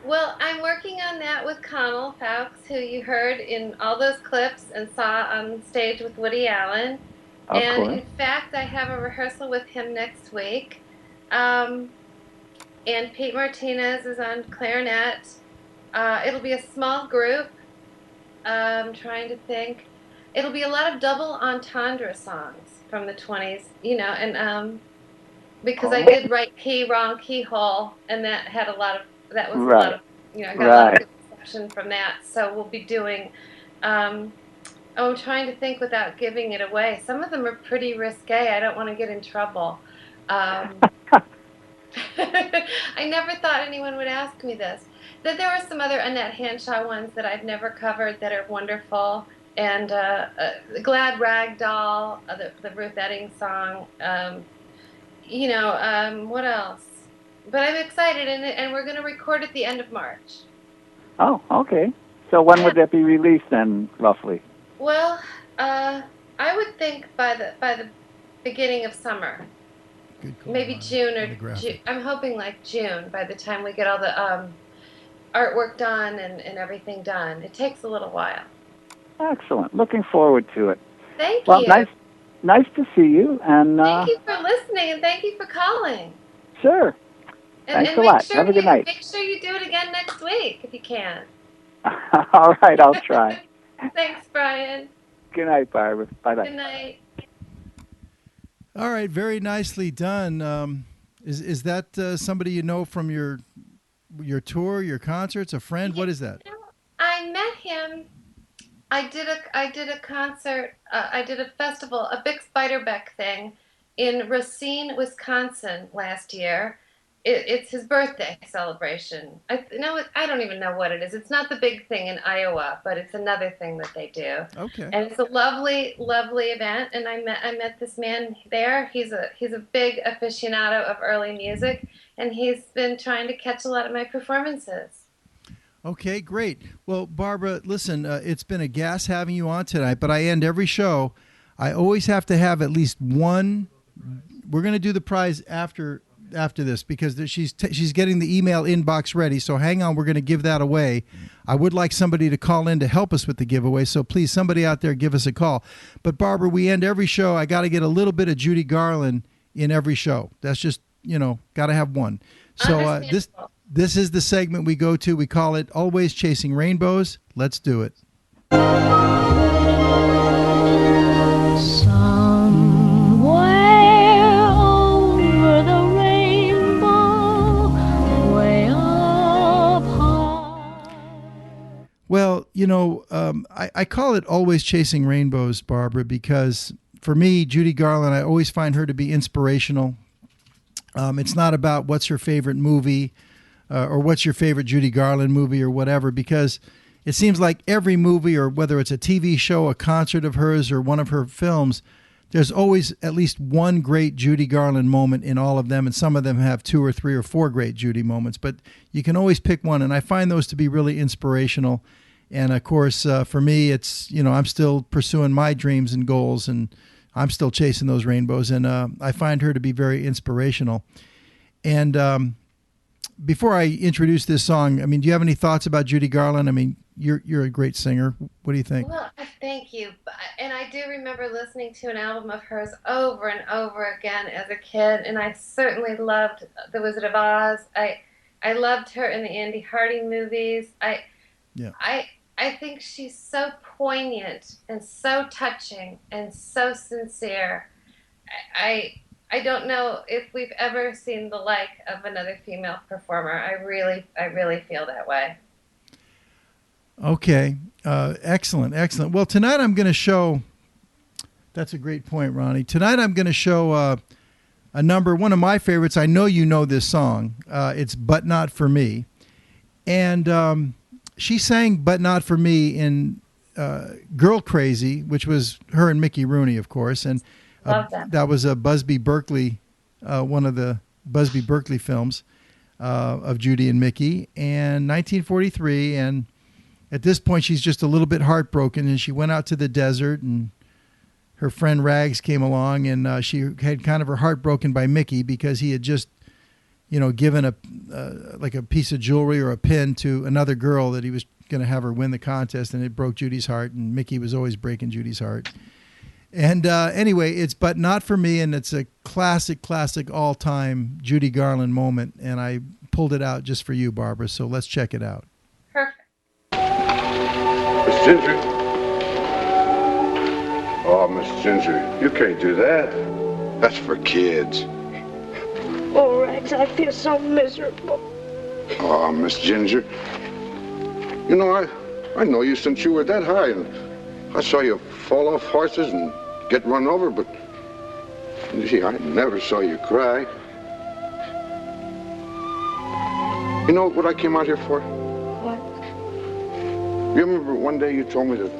Well, I'm working on that with Connell Fowkes, who you heard in all those clips and saw on stage with Woody Allen. In fact, I have a rehearsal with him next week. And Pete Martinez is on clarinet. It'll be a small group. I'm trying to think. It'll be a lot of double entendre songs from the 20s, and because I did write key, wrong, keyhole, and that had a lot of, I got a lot of good reception from that. So we'll be doing, I'm trying to think without giving it away. Some of them are pretty risque. I don't want to get in trouble. I never thought anyone would ask me this. That there are some other Annette Hanshaw ones that I've never covered that are wonderful. And Glad Rag Doll, the Ruth Edding song. What else? But I'm excited, and we're going to record at the end of March. Oh, okay. So when would that be released then, roughly? Well, I would think by the beginning of summer. Maybe June or June. I'm hoping like June, by the time we get all the artwork done and everything done. It takes a little while. Excellent. Looking forward to it. Thank you. Nice to see you. And thank you for listening, and thank you for calling. Sure. And, Thanks a lot. Have a good night. Make sure you do it again next week if you can. All right, I'll try. Thanks, Brian. Good night, Barbara. Bye-bye. Good night. All right, very nicely done. Is that somebody you know from your tour, your concerts, a friend? What is that? I met him. I did a concert. I did a festival, a Bix Beiderbecke thing, in Racine, Wisconsin last year. It's his birthday celebration. I don't even know what it is. It's not the big thing in Iowa, but it's another thing that they do. Okay. And it's a lovely, lovely event. And I met this man there. He's a big aficionado of early music, and he's been trying to catch a lot of my performances. Okay, great. Well, Barbara, listen, it's been a gas having you on tonight, but I end every show. I always have to have at least one. We're going to do the prize after this because she's getting the email inbox ready. So hang on, we're going to give that away. I would like somebody to call in to help us with the giveaway. So please, somebody out there, give us a call. But Barbara, we end every show. I got to get a little bit of Judy Garland in every show. That's just, got to have one. So This is the segment we go to. We call it Always Chasing Rainbows. Let's do it. Somewhere over the rainbow, way up high. Well, I call it Always Chasing Rainbows, Barbara, because for me, Judy Garland, I always find her to be inspirational. It's not about what's her favorite movie or what's your favorite Judy Garland movie or whatever, because it seems like every movie, or whether it's a TV show, a concert of hers, or one of her films, there's always at least one great Judy Garland moment in all of them, and some of them have 2 or 3 or 4 great Judy moments, but you can always pick one, and I find those to be really inspirational. And of course, for me, it's, I'm still pursuing my dreams and goals, and I'm still chasing those rainbows, and I find her to be very inspirational. And before I introduce this song, I mean, do you have any thoughts about Judy Garland? I mean, you're a great singer. What do you think? Well, thank you. And I do remember listening to an album of hers over and over again as a kid, and I certainly loved The Wizard of Oz. I loved her in the Andy Harding movies. I think she's so poignant and so touching and so sincere. I don't know if we've ever seen the like of another female performer. I really feel that way. Okay. Excellent. Well, tonight I'm going to show, that's a great point, Ronnie. Tonight I'm going to show a number, one of my favorites. I know you know this song. It's But Not For Me. And she sang But Not For Me in Girl Crazy, which was her and Mickey Rooney, of course. And that was a Busby Berkeley, one of the Busby Berkeley films of Judy and Mickey, and 1943. And at this point, she's just a little bit heartbroken, and she went out to the desert, and her friend Rags came along, and she had kind of her heart broken by Mickey because he had just, given a piece of jewelry or a pin to another girl that he was going to have her win the contest, and it broke Judy's heart, and Mickey was always breaking Judy's heart. And anyway, it's But Not For Me, and it's a classic all-time Judy Garland moment, and I pulled it out just for you, Barbara, so let's check it out. Perfect. Miss Ginger. Oh, Miss Ginger, you can't do that. That's for kids. Oh, Rags, I feel so miserable. Oh, Miss Ginger. I know you since you were that high, and I saw you fall off horses and get run over, but gee, I never saw you cry. You know what I came out here for? What? You remember one day you told me that,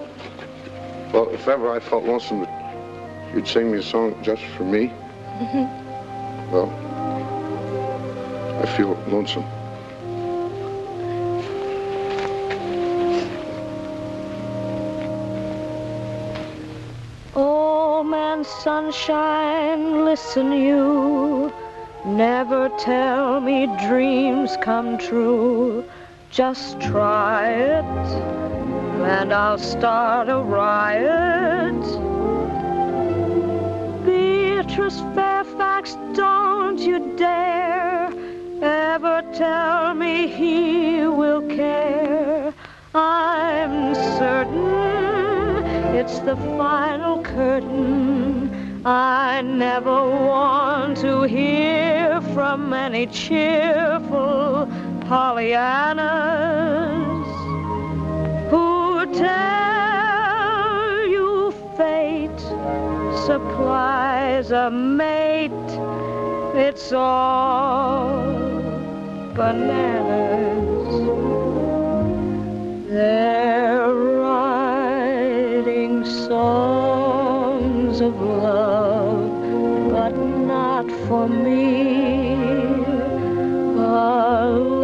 well, if ever I felt lonesome, that you'd sing me a song just for me? Mm-hmm. Well, I feel lonesome. Old man sunshine, listen you, never tell me dreams come true. Just try it, and I'll start a riot. Beatrice Fairfax, don't you dare ever tell me he will care. I'm certain it's the final curtain. I never want to hear from any cheerful Pollyannas who tell you fate supplies a mate. It's all bananas. They're writing songs of love, but not for me.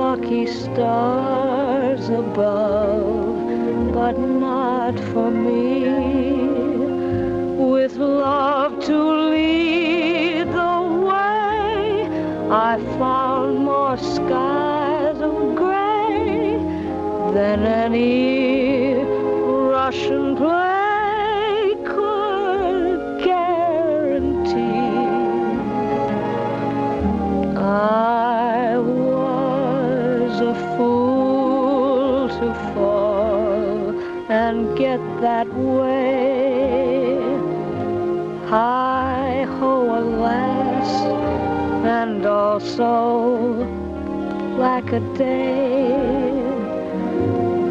Lucky stars above, but not for me. With love to lead the way, I found more skies of gray than any Russian play could guarantee. I was that way. Hi-ho, alas, and also like a day.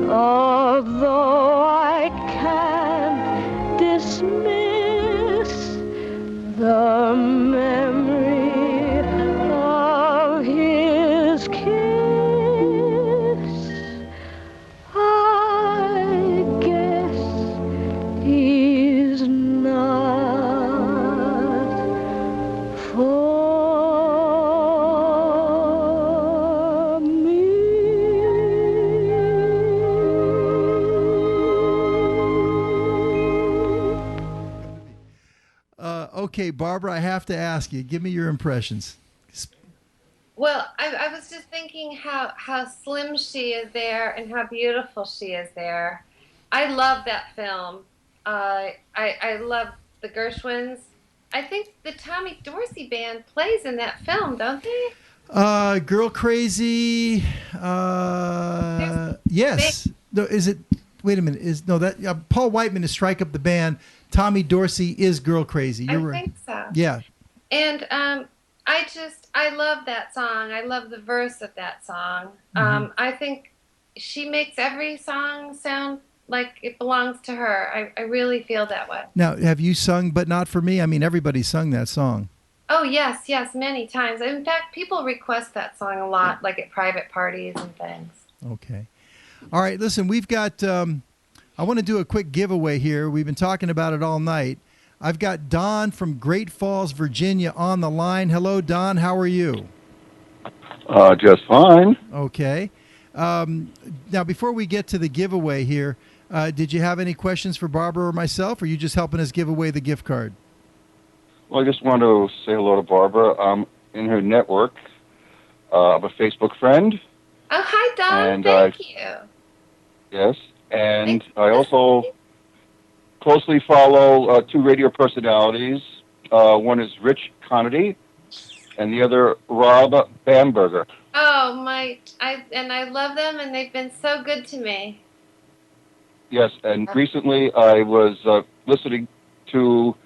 Although I can't dismiss the memory of his kiss, I guess he's not for me. Okay, Barbara, I have to ask you. Give me your impressions. Well, I was just thinking how slim she is there and how beautiful she is there. I love that film. I love the Gershwins. I think the Tommy Dorsey Band plays in that film, don't they? Girl Crazy. Yes. No, is it? Wait a minute. That Paul Whiteman is Strike Up the Band. Tommy Dorsey is Girl Crazy. You're right. I think so. Yeah. And I love that song. I love the verse of that song. I think she makes every song sound like it belongs to her. I really feel that way. Now, have you sung But Not For Me? I mean, everybody sung that song. Oh, yes, many times. In fact, people request that song a lot, like at private parties and things. Okay. All right, listen, we've got, I want to do a quick giveaway here. We've been talking about it all night. I've got Don from Great Falls, Virginia on the line. Hello, Don. How are you? Just fine. Okay. Now, before we get to the giveaway here, did you have any questions for Barbara or myself, or are you just helping us give away the gift card? Well, I just want to say hello to Barbara. I'm in her network. I'm a Facebook friend. Oh, hi, Don. And Thank you. Yes. And I also closely follow two radio personalities. One is Rich Conity, and the other Rob Bamberger. Oh, I love them, and they've been so good to me. Yes, and recently I was listening to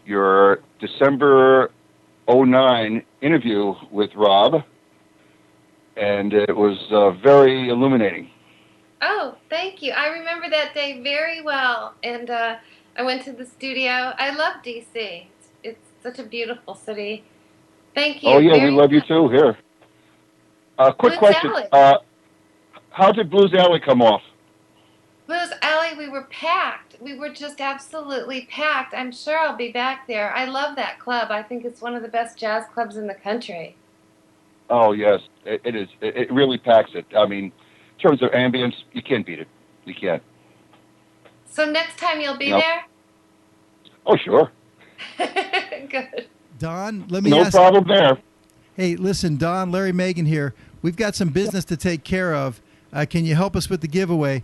your December 2009 interview with Rob, and it was very illuminating. Oh, thank you. I remember that day very well, and I went to the studio. I love D.C. It's such a beautiful city. Thank you. Oh, yeah, very we love you much. too. Here. Quick Blues question. Alley. How did Blues Alley come off? Blues Alley, we were packed. We were just absolutely packed. I'm sure I'll be back there. I love that club. I think it's one of the best jazz clubs in the country. Oh, yes, it is. It really packs it. I mean, in terms of ambience, you can't beat it. You can't. So next time you'll be No. there? Oh, sure. Good. Don, let me No ask. problem there. Hey, listen, Don, Larry Megan here. We've got some business to take care of. Can you help us with the giveaway?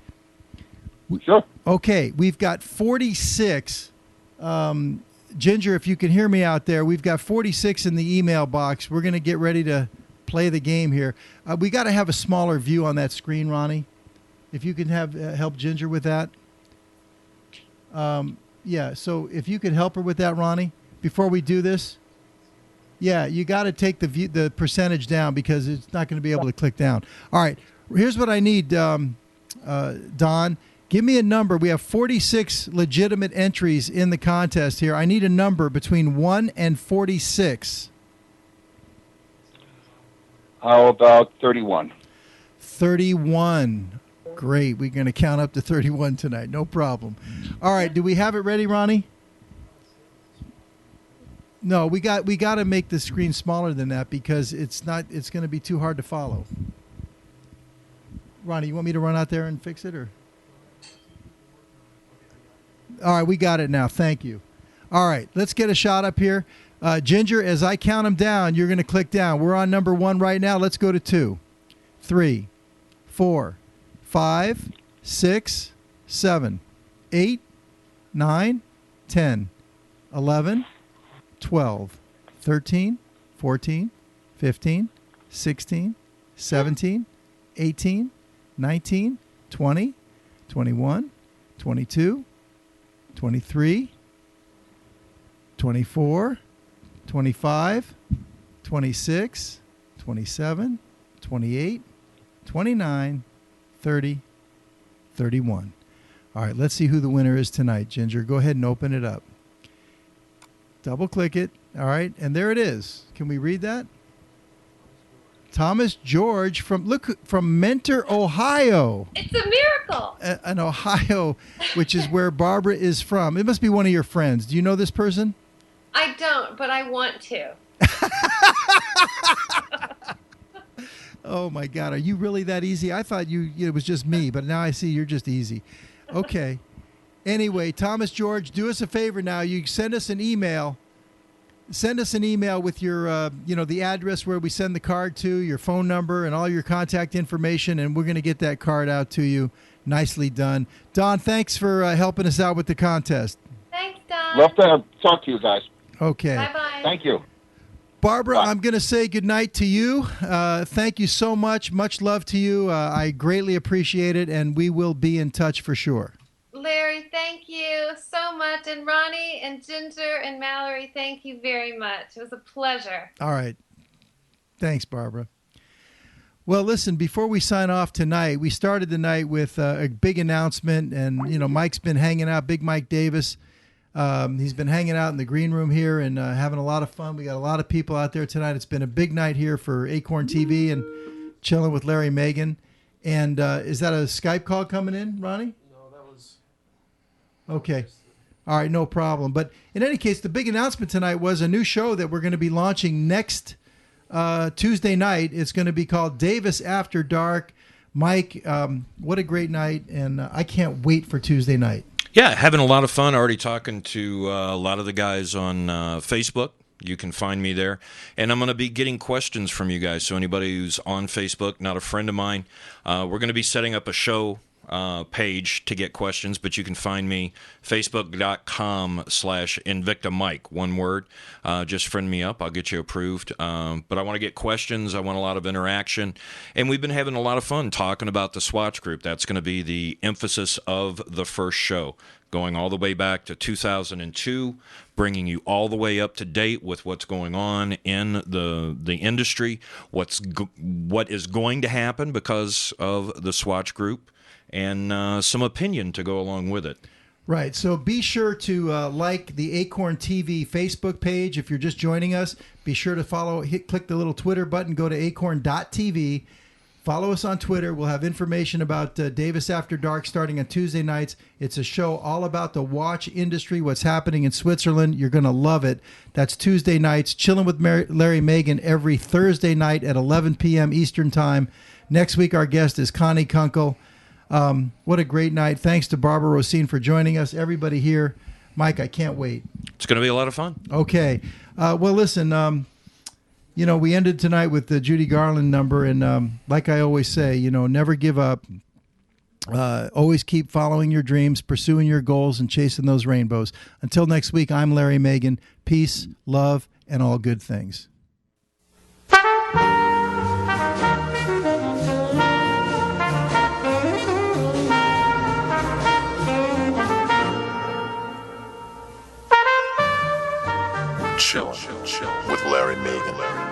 Sure. Okay, we've got 46. Ginger, if you can hear me out there, we've got 46 in the email box. We're going to get ready to play the game here. We got to have a smaller view on that screen, Ronnie. If you can have help Ginger with that. Yeah, so if you could help her with that, Ronnie, before we do this. Yeah, you got to take the percentage down because it's not going to be able to click down. All right, here's what I need, Don. Give me a number. We have 46 legitimate entries in the contest here. I need a number between 1 and 46. How about 31? 31. Great. We're going to count up to 31 tonight. No problem. All right. Do we have it ready, Ronnie? No, we got to make the screen smaller than that because it's going to be too hard to follow. Ronnie, you want me to run out there and fix it or? All right, we got it now. Thank you. All right, let's get a shot up here. Ginger, as I count them down, you're going to click down. We're on number 1 right now. Let's go to 2, 3, 4, 5, 6, 7, 8, 9, 10, 11, 12, 13, 14, 15, 16, 17, 18, 19, 20, 21, 22, 23, 24, 25, 26, 27, 28, 29, 30, 31. All right, let's see who the winner is tonight. Ginger, go ahead and open it up. Double click it. All right, and there it is. Can we read that? Thomas George from Mentor, Ohio. It's a miracle. In Ohio, which is where Barbara is from. It must be one of your friends. Do you know this person? I don't, but I want to. Oh my God, are you really that easy? I thought it was just me, but now I see you're just easy. Okay. Anyway, Thomas George, do us a favor now. You send us an email. Send us an email with your, the address where we send the card to, your phone number, and all your contact information, and we're going to get that card out to you. Nicely done. Don, thanks for helping us out with the contest. Thanks, Don. Love to talk to you guys. Okay. Bye-bye. Thank you. Barbara, I'm going to say goodnight to you. Thank you so much. Much love to you. I greatly appreciate it, and we will be in touch for sure. Larry, thank you so much. And Ronnie and Ginger and Mallory, thank you very much. It was a pleasure. All right. Thanks, Barbara. Well, listen, before we sign off tonight, we started the night with a big announcement, and, Mike's been hanging out, Big Mike Davis. He's been hanging out in the green room here and having a lot of fun. We got a lot of people out there tonight. It's been a big night here for Acorn TV and chilling with Larry Megan. And is that a Skype call coming in, Ronnie? Okay. All right, no problem. But in any case, the big announcement tonight was a new show that we're going to be launching next Tuesday night. It's going to be called Davis After Dark. Mike, what a great night, and I can't wait for Tuesday night. Yeah, having a lot of fun. Already talking to a lot of the guys on Facebook. You can find me there. And I'm going to be getting questions from you guys. So anybody who's on Facebook, not a friend of mine, we're going to be setting up a show page to get questions, but you can find me facebook.com/Invicta Mike, one word. Just friend me up. I'll get you approved. But I want to get questions. I want a lot of interaction. And we've been having a lot of fun talking about the Swatch Group. That's going to be the emphasis of the first show, going all the way back to 2002, bringing you all the way up to date with what's going on in the industry, what is going to happen because of the Swatch Group, and some opinion to go along with it. Right. So be sure to like the Acorn TV Facebook page. If you're just joining us, be sure to click the little Twitter button, go to acorn.tv. Follow us on Twitter. We'll have information about Davis After Dark starting on Tuesday nights. It's a show all about the watch industry, what's happening in Switzerland. You're going to love it. That's Tuesday nights. Chilling with Larry Megan every Thursday night at 11 p.m. Eastern Time. Next week, our guest is Connie Kunkel. What a great night. Thanks to Barbara Rosene for joining us. Everybody here. Mike, I can't wait. It's going to be a lot of fun. Okay. Well, listen, we ended tonight with the Judy Garland number, and like I always say, never give up. Always keep following your dreams, pursuing your goals, and chasing those rainbows. Until next week, I'm Larry Megan. Peace, love, and all good things. Chill with Larry Megan.